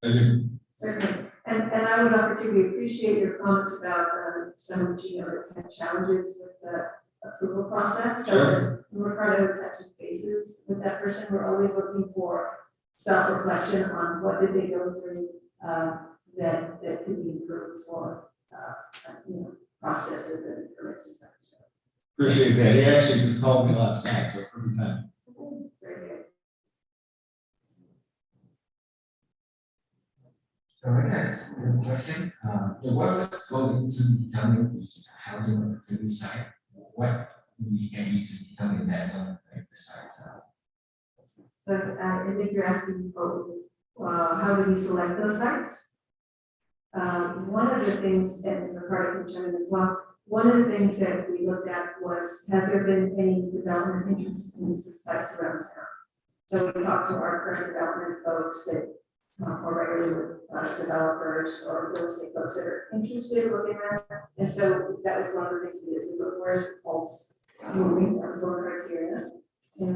I do. Certainly. And I would particularly appreciate your comments about some of the that's had challenges with the approval process. So Sure. when we're trying to touch spaces with that person, we're always looking for self-reflection on what did they go through that could be improved for processes and permits and stuff. So, Appreciate that. He actually just called me last night, so perfect time. very good. So I guess the question, what was going to determine the housing opportunity site? What we can use to determine that some like the sites are? So I think you're asking how do we select those sites? One of the things, and Ricardo can chime in as well, one of the things that we looked at was, has there been any development interest in these sites around town? So we talked to our current development folks that are regularly with developers or real estate folks that are interested in looking at it. And so that was one of the things we did, is we looked, where's the pulse moving, that was one criteria. And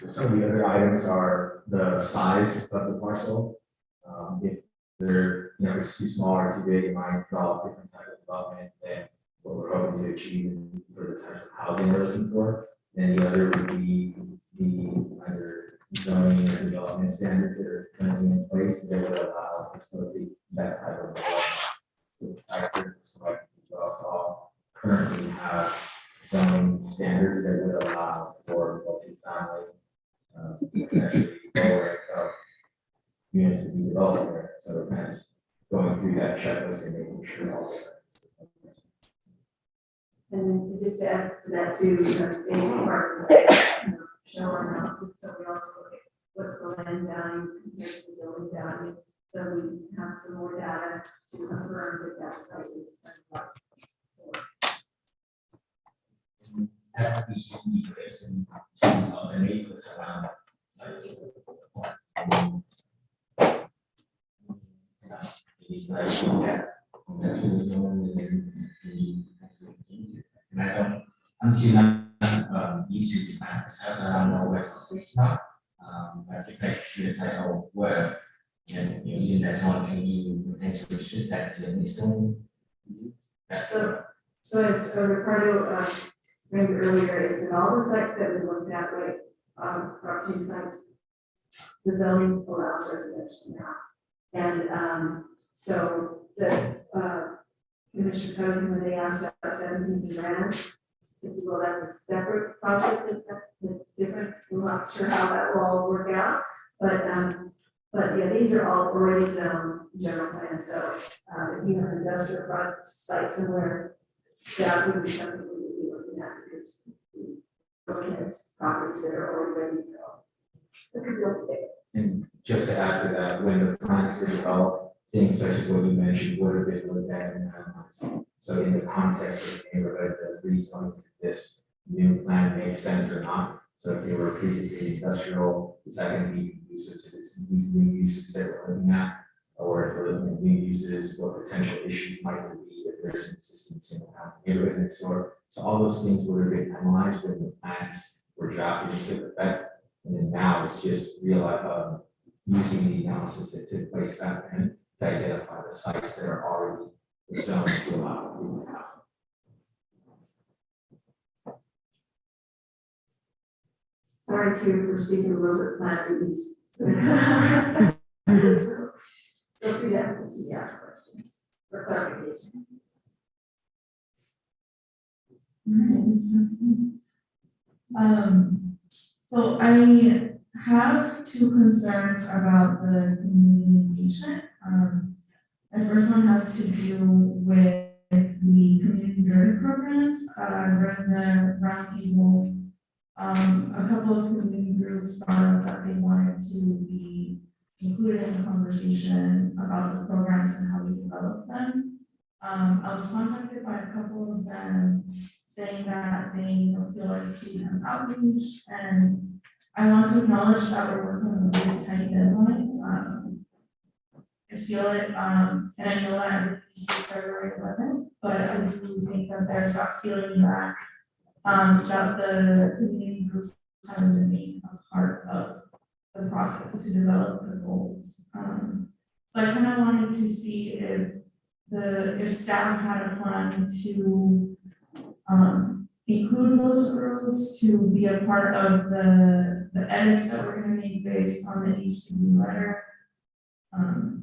Some of the other items are the size of the parcel. If they're, it's too small or too big, it might draw a different type of development than what we're hoping to achieve for the types of housing we're looking for. And the other would be the either zoning or development standards that are currently in place that would allow facilitate that type of development. So the factor select we also currently have zoning standards that would allow for multi-family, actually lower income units to be developed there. So we're kind of just going through that checklist and making sure all of that. And then just to add to that too, state parts and show our analysis, so we also look at what's the land value compared to the building value. So we have some more data to confirm that site is. Have we increasing the neighbors around it's like that that's really known and I don't until now issue the map because I don't know where it's not but the place is like where and using that one can you potentially shoot that to the zone. So as Ricardo mentioned earlier, is that all the sites that we looked at, like property sites, the zoning allows residential now. And so the Commissioner Cody, when they asked about 17 grand, well, that's a separate project that's different. We're not sure how that will all work out, but yeah, these are all already zoned general plan. So if you have an industrial project site somewhere, that would be something we would be looking at because we're looking at properties that are already ready to go. And just to add to that, when the plans were developed, things such as what you mentioned would have been looked at and analyzed. So in the context of the neighborhood, does rezoning to this new plan make sense or not? So if they were previously industrial, is that going to be conducive to these new uses that we're looking at? Or if we're looking at new uses, what potential issues might there be if there's an existing single family neighborhood next door? So all those things would have been analyzed when the plans were drafted into effect. And then now it's just using the analysis that took place back then to identify the sites that are already zoned to allow people to have. Sorry for speaking a little bit flat, so feel free to ask questions for clarification. So I have two concerns about the community engagement. The first one has to do with the community driven programs. During the roundtable, a couple of community groups brought up that they wanted to be included in the conversation about the programs and how we develop them. I was contacted by a couple of them saying that they feel like we have outreach, and I want to acknowledge that we're working on a really tight deadline. I feel it, and I know that everything's February 11th, but I do think that there's that feeling that that the community groups haven't been made a part of the process to develop the goals. So I kind of wanted to see if staff had a plan to include those groups, to be a part of the edits that we're going to make based on the HCD letter.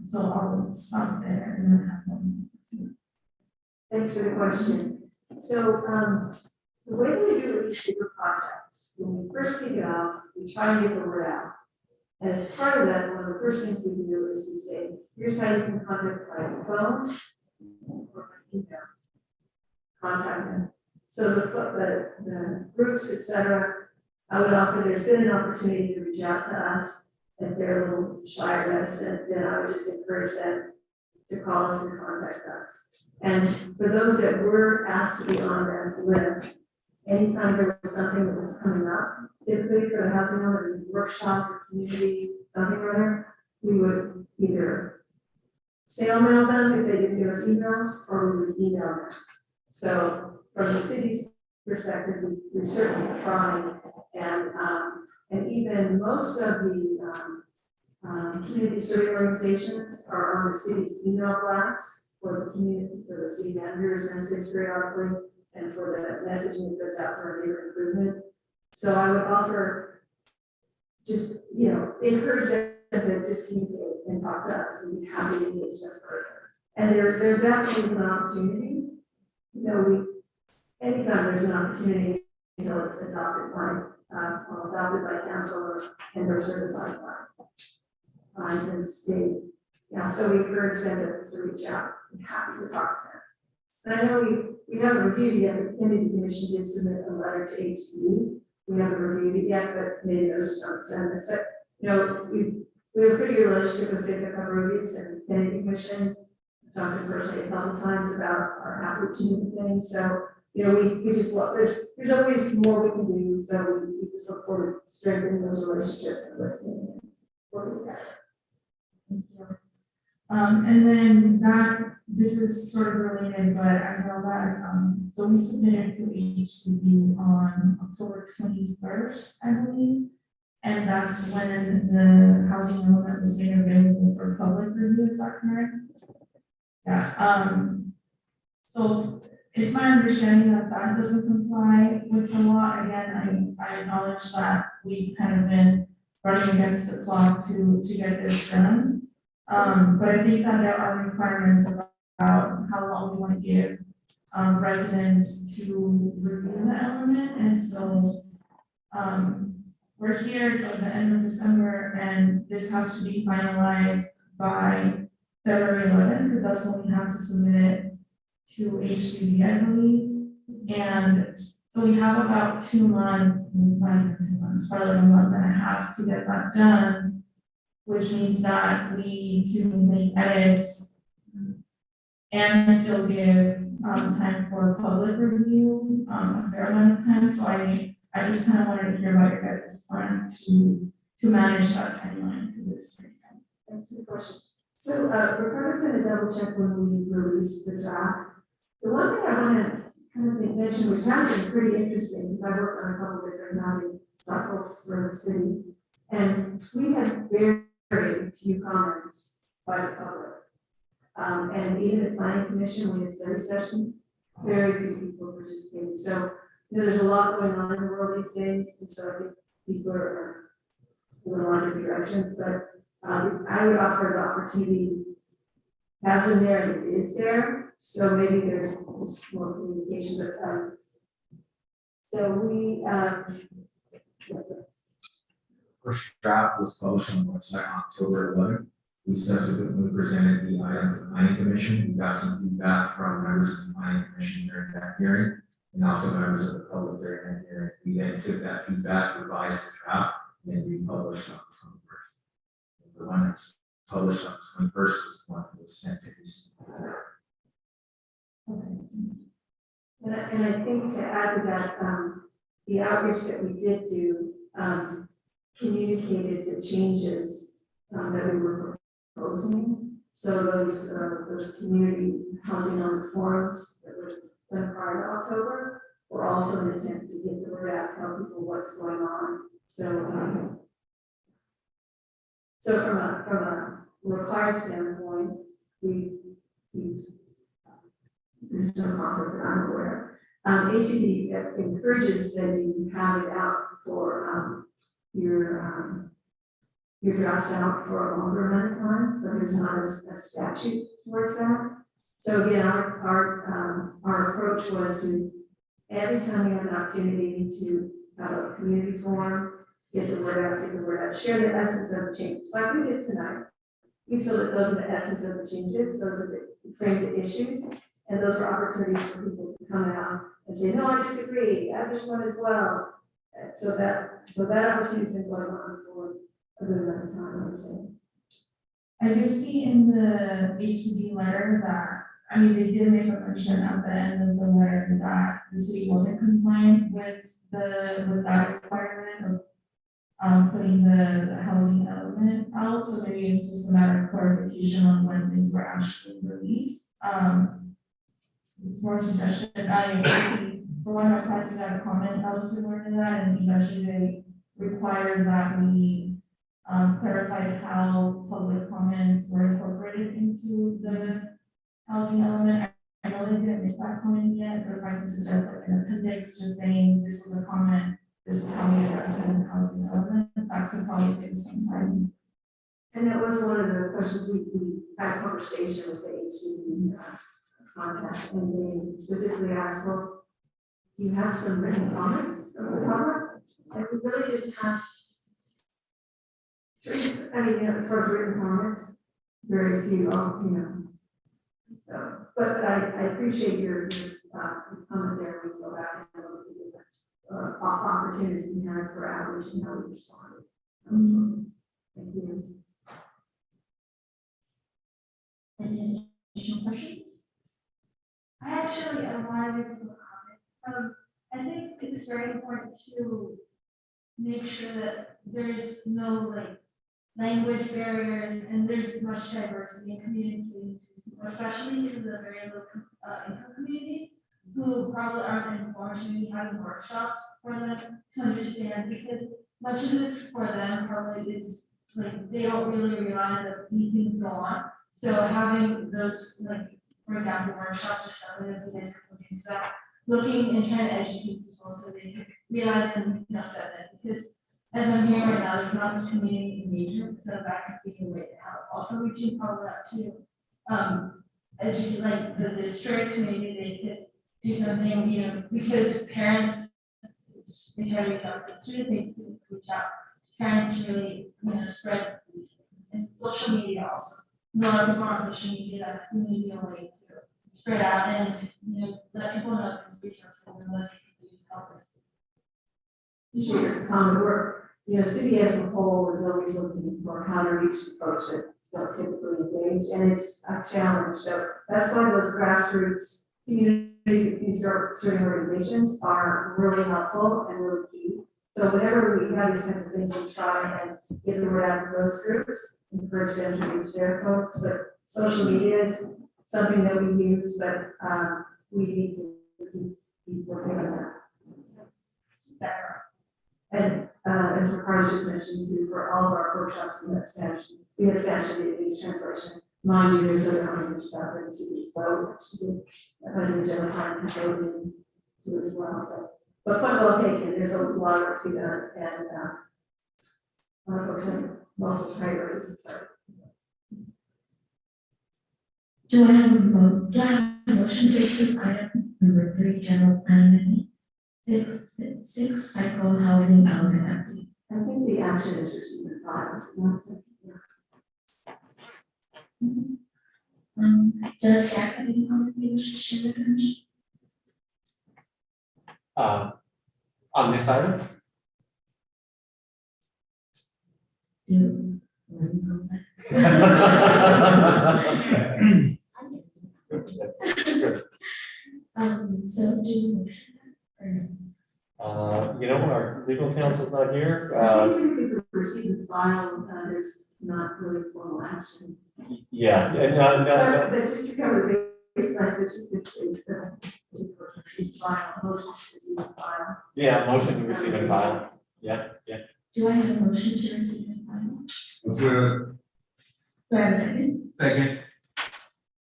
So I'll stop there and then have one. Thanks for the question. So the way we do these bigger projects, when we first kick it off, we try and get the word out. And as part of that, one of the first things we do is we say, here's how you can contact by phone or by email. Contact them. So the groups, etc., I would offer, there's been an opportunity to reach out to us. If they're a little shy or reticent, then I would just encourage them to call us and contact us. And for those that were asked to be on that list, anytime there was something that was coming up, typically for the housing owner, workshop or community, something or other, we would either snail mail them if they didn't give us emails, or we would email them. So from the city's perspective, we certainly try, and even most of the community survey organizations are on the city's email blast for the community, for the city manager's message periodically, and for the messaging that goes out for neighborhood improvement. So I would offer, just, encourage them to just communicate and talk to us, and be happy to engage them further. And there definitely is an opportunity. Anytime there's an opportunity, until it's adopted by council and or certified by. and state. Yeah, so we encourage them to reach out. I'm happy to talk to them. And I know we haven't reviewed it yet, the Kennedy Commission did submit a letter to HCD. We haven't reviewed it yet, but maybe those are some sentiments. But, you know, we have a pretty good relationship with State Reviews and Kennedy Commission. I've talked to them personally a couple times about our outreach and things. So, you know, we just want, there's always more we can do. So we just look forward to strengthening those relationships and listening and working together. Thank you. And then this is sort of related, but I know that, so we submitted to HCD on October 21st, I believe. And that's when the housing element was made available for public review, is that correct? Yeah, so it's my understanding that that doesn't comply with the law. Again, I acknowledge that we've kind of been running against the clock to get this done. But I think that there are requirements about how long we want to give residents to review the element. And so we're here till the end of December, and this has to be finalized by February 11th, because that's when we have to submit it to HCD, I believe. And so we have about 2 months, not even 2 months, probably a month and a half to get that done, which means that we need to make edits and still give time for public review, a fair amount of time. So I just kind of wanted to hear about your guys' plan to manage that timeline, because it's pretty tight. Thanks for the question. So, Ricardo's going to double check when we release the draft. The one thing I want to kind of mention, which has been pretty interesting, because I worked on a couple of different housing cycles for the city, and we had very few comments by the public. And even the planning commission, we had study sessions, very few people participated. So, you know, there's a lot going on in the world these days, and so I think people are going a lot of directions, but I would offer the opportunity, as the narrative is there, so maybe there's just more communication, but so we First draft was published on the website on October 11th. We subsequently presented the item to the planning commission. We got some feedback from members of the planning commission during that hearing, and also members of the public during that hearing. We then took that feedback, revised the draft, and we published on the 21st. The one that's published on the 21st was the one that was sent to this. and I think to add to that, the outreach that we did do communicated the changes that we were proposing. So those community housing on the forums that were done prior to October were also an attempt to get the word out, tell people what's going on. So so from a required standpoint, there's no conflict that I'm aware of. HCD encourages that you have it out for your drafts out for a longer amount of time, but there's not a statute towards that. So again, our approach was to, every time we have an opportunity to have a community forum, get the word out, share the essence of the changes. Like we did tonight. We feel that those are the essence of the changes, those are the framed issues, and those are opportunities for people to come out and say, no, I disagree, I just want as well. So that opportunity has been going on for a good amount of time, I would say. I do see in the HCD letter that, I mean, they did make a mention at the end of the letter that the city wasn't compliant with that requirement of putting the housing element out. So maybe it's just a matter of clarification on when things were actually released. It's more suggestion. For one of our we got a comment that was similar to that, and eventually they required that we clarified how public comments were incorporated into the housing element. I know they didn't make that comment yet, but if I can suggest like an appendix just saying this was a comment, this is how we address it in the housing element, that could probably save some time. And that was one of the questions we had a conversation with the HCD contact, and they specifically asked, well, do you have some written comments of the public? And we really didn't have I mean, as far as written comments, very few, so, but I appreciate your comment there, we go back and look at the different opportunities we had for outreach and how we responded. Thank you. Any additional questions? I actually wanted to make a comment. I think it's very important to make sure that there's no language barriers and there's much diversity in communicating, especially to the very low income communities who probably aren't informed, maybe having workshops for them to understand, because much of this for them probably is they don't really realize that these things go on. So having those for example, workshops or something that you guys can look into that, looking and trying to educate people so they can realize and step in, because as I'm hearing right now, there's not much community engagement, so that could be a way to help. Also reaching probably out to educate the district, maybe they could do something, because parents, they try to reach out to students, they reach out to parents to really, spread these things. And social media also. A lot of people on social media, that community a way to spread out and, let people know these resources and let people help us. Appreciate your comment work. City as a whole is always looking for how to reach the folks that don't typically engage, and it's a challenge. So that's why those grassroots communities and certain organizations are really helpful and really key. So whenever we have these kinds of things, we try and get the word out to those groups, encourage them to reach their folks. But social media is something that we use, but we need to keep working on that. And as Ricardo just mentioned too, for all of our workshops, we had Spanish, Vietnamese translation. Mind you, there's other languages out there in cities, so actually, I think we have time to go into as well. But point well taken, there's a lot of work to be done, and a lot of folks have also tried to start. Do I have a motion to approve item number 3, general plan amendment? 6, cycle housing element update. I think the action is just in the files, not just, Does staff have any comment they wish to share with the commission? On this item? So do you motion or no? Our legal counsel's not here. I think if we receive the file, there's not really formal action. Yeah, no. But just to cover the base message, it's file, motion to receive the file. Yeah, motion to receive and file. Yeah. Do I have a motion to receive and file? Let's do it. Do I have a second? Second.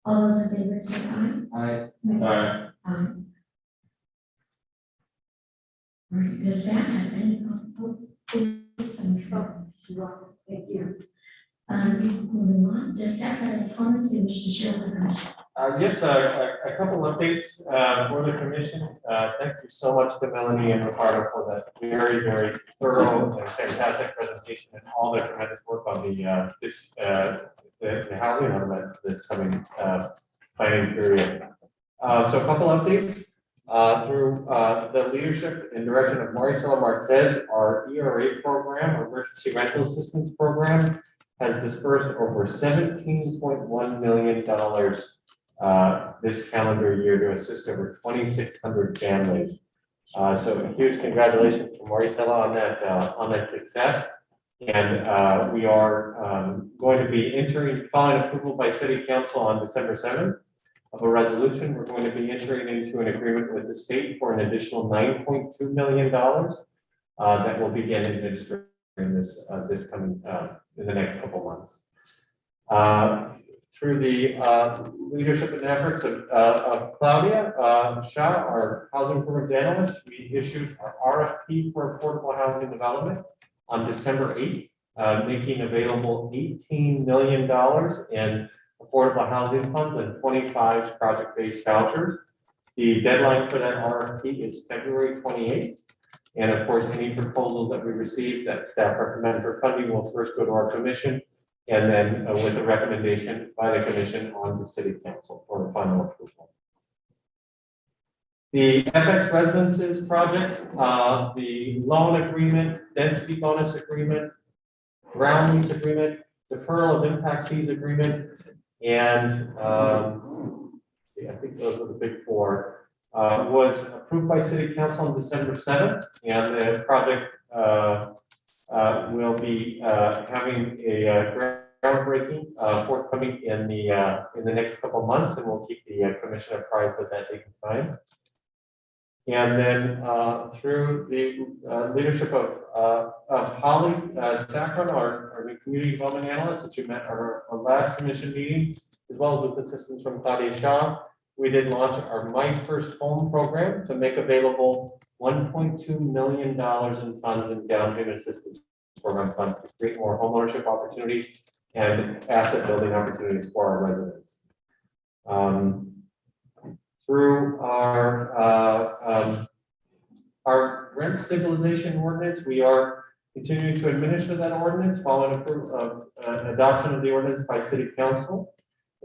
All those in favor say aye. Aye. Aye. All right, does staff have any comment? Thank you. Moving on, does staff have any comments they wish to share with the commission? Yes, a couple updates for the commission. Thank you so much to Melanie and Ricardo for that very, very thorough and fantastic presentation and all the tremendous work on the housing element this coming planning period. So a couple updates. Through the leadership and direction of Maricela Marquez, our ERA program, our Emergency Rental Assistance Program, has dispersed over $17.1 million this calendar year to assist over 2,600 families. So a huge congratulations to Maricela on that success. And we are going to be following approval by City Council on December 7th. Of a resolution, we're going to be entering into an agreement with the state for an additional $9.2 million that will begin administering this coming in the next couple months. Through the leadership and efforts of Claudia Shaw, our housing improvement analyst, we issued our RFP for affordable housing development on December 8th, making available $18 million in affordable housing funds and 25 project-based vouchers. The deadline for that RFP is February 28th. And of course, any proposals that we receive that staff recommend for funding will first go to our commission, and then with a recommendation by the commission on the city council for final approval. The FX Residences project, the loan agreement, density bonus agreement, ground lease agreement, deferral of impact fees agreement, and I think those are the big four, was approved by city council on December 7th, and the project will be having a groundbreaking forthcoming in the next couple of months, and we'll keep the commission apprised of that date and time. And then through the leadership of Holly Saffron, our new community development analyst that you met at our last commission meeting, as well as with assistance from Claudia Shaw, we did launch our My First Home program to make available $1.2 million in funds and down payment assistance program fund to create more homeownership opportunities and asset building opportunities for our residents. Through our rent stabilization ordinance, we are continuing to administer that ordinance following adoption of the ordinance by city council.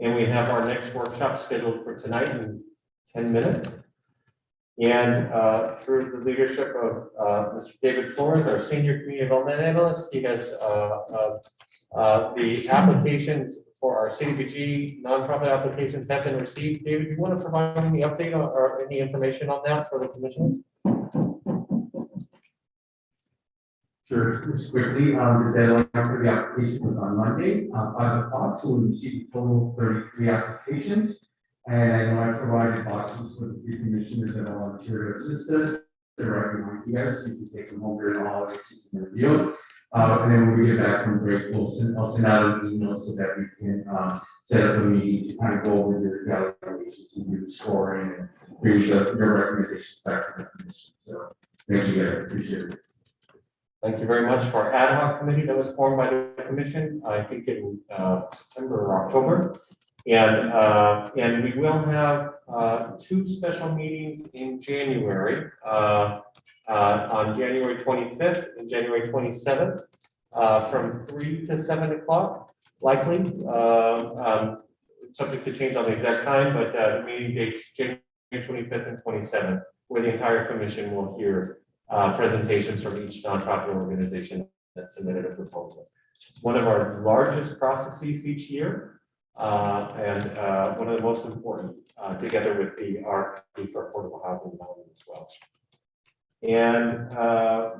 And we have our next workshop scheduled for tonight in 10 minutes. And through the leadership of Mr. David Flores, our senior community development analyst, he has the applications for our CDBG nonprofit applications have been received. David, do you want to provide any update or any information on that for the commission? Sure, just quickly, the deadline for the application was on Monday, 5 o'clock, so we received a total of 33 applications. And I know I provided boxes for the three commissioners that volunteer to assist us. They're right behind you guys, so you can take them home during the holiday season and review. And then when we get back from break, I'll send out an email so that we can set up a meeting to kind of go over the evaluations and do the scoring and bring your recommendations back to the commission. So thank you guys, appreciate it. Thank you very much for our ad hoc committee that was formed by the commission, I think in September or October. And we will have 2 special meetings in January, on January 25th and January 27th, from 3 to 7 o'clock, likely. Subject to change on the exact time, but the meeting dates January 25th and 27th, where the entire commission will hear presentations from each nonprofit organization that submitted a proposal. It's one of our largest processes each year, and one of the most important, together with the RFP for affordable housing development as well. And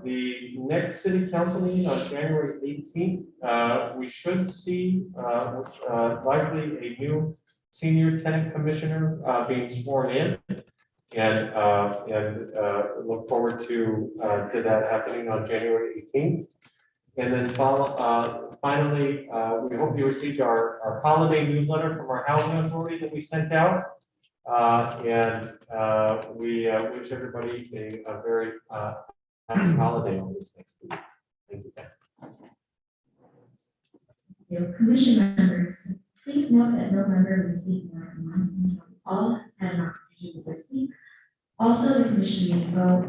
the next city council meeting on January 18th, we should see likely a new senior tenant commissioner being sworn in. And look forward to that happening on January 18th. And then finally, we hope you received our holiday newsletter from our housing authority that we sent out. We wish everybody a very happy holiday on this next week. Thank you, guys. Your commission members, please note that no member will speak more than once until all had an opportunity to speak. Also, the commission may vote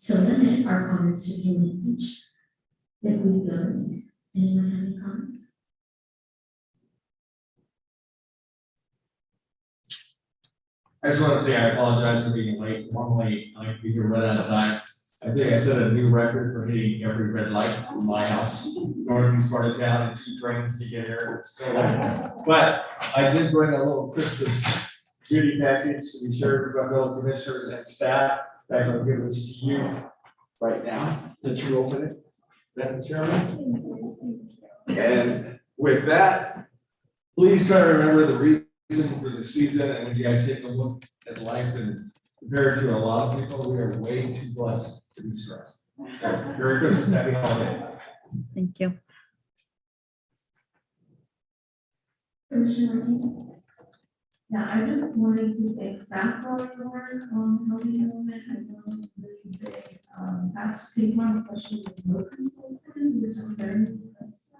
to limit our comments to 2 minutes each. If we feel the need. Anyone have any comments? I just want to say I apologize for being late. Normally, I'd be here right on time. I think I set a new record for hitting every red light in my house, northeast part of town, and 2 trains to get here. It's still late. But I did bring a little Christmas beauty package to be sure my fellow commissioners and staff. I'm going to give this to you right now. That you open it, Madam Chairman. And with that, please try to remember the reason for the season. And when you guys take a look at life and compared to a lot of people, we are way too blessed to be stressed. So, Merry Christmas, happy holidays. Thank you. Commissioner Martinez? Yeah, I just wanted to thank staff for all the work on housing development. I know it's really big. That's big one, especially with no consultant, which I'm very impressed by.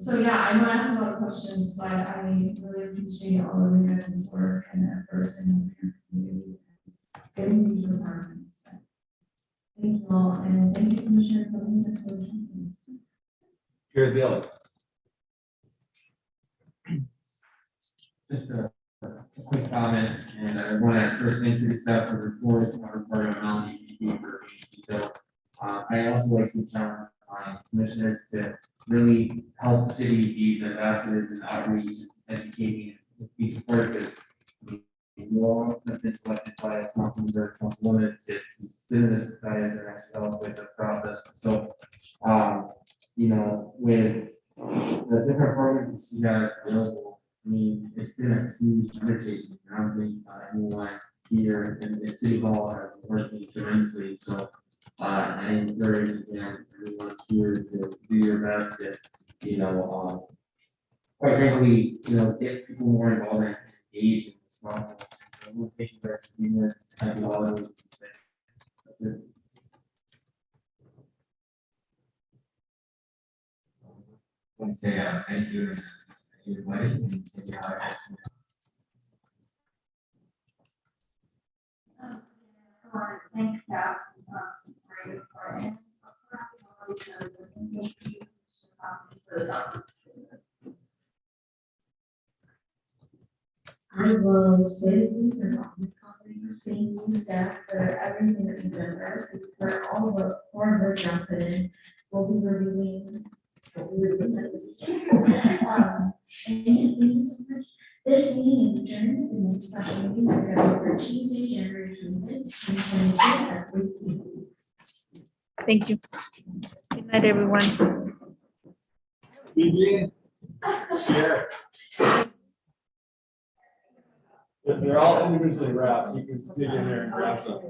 So yeah, I know I asked a lot of questions, but I really appreciate all of your guys' work and efforts and your community. getting these requirements. Thank you all, and thank you, Commissioner, for being such a good. Here, Dylan. Just a quick comment, and I want to first thank to the staff for the report, part of Melanie, for being so. I also like to challenge my commissioners to really help the city be the ambassadors and outreach, educating, and be supportive, because you all have been selected by a councilman, councilwoman to sit in this guys and actually help with the process. So, you know, with the different programs you guys available, I mean, it's been a huge undertaking. I don't think anyone here in City Hall has been working tremendously. So I encourage again everyone here to do your best to, you know, quite frankly, you know, get people more involved and engaged in this process. So we'll take you guys for being here. Thank you all. That's it. Want to say, thank you, everybody, and thank you all. Thanks, staff, for your report. I will say this in all the companies, thank you, staff, for everything that you've done for us, and for all the hard work you put in. We'll be reviewing. And thank you so much. This meeting is adjourned, and the next special meeting is going to be for Tuesday, January 25th, 2026 at 3 p.m. Thank you. Good night, everyone. Eugene, share. They're all individually wrapped, so you can dig in there and grab some.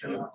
No.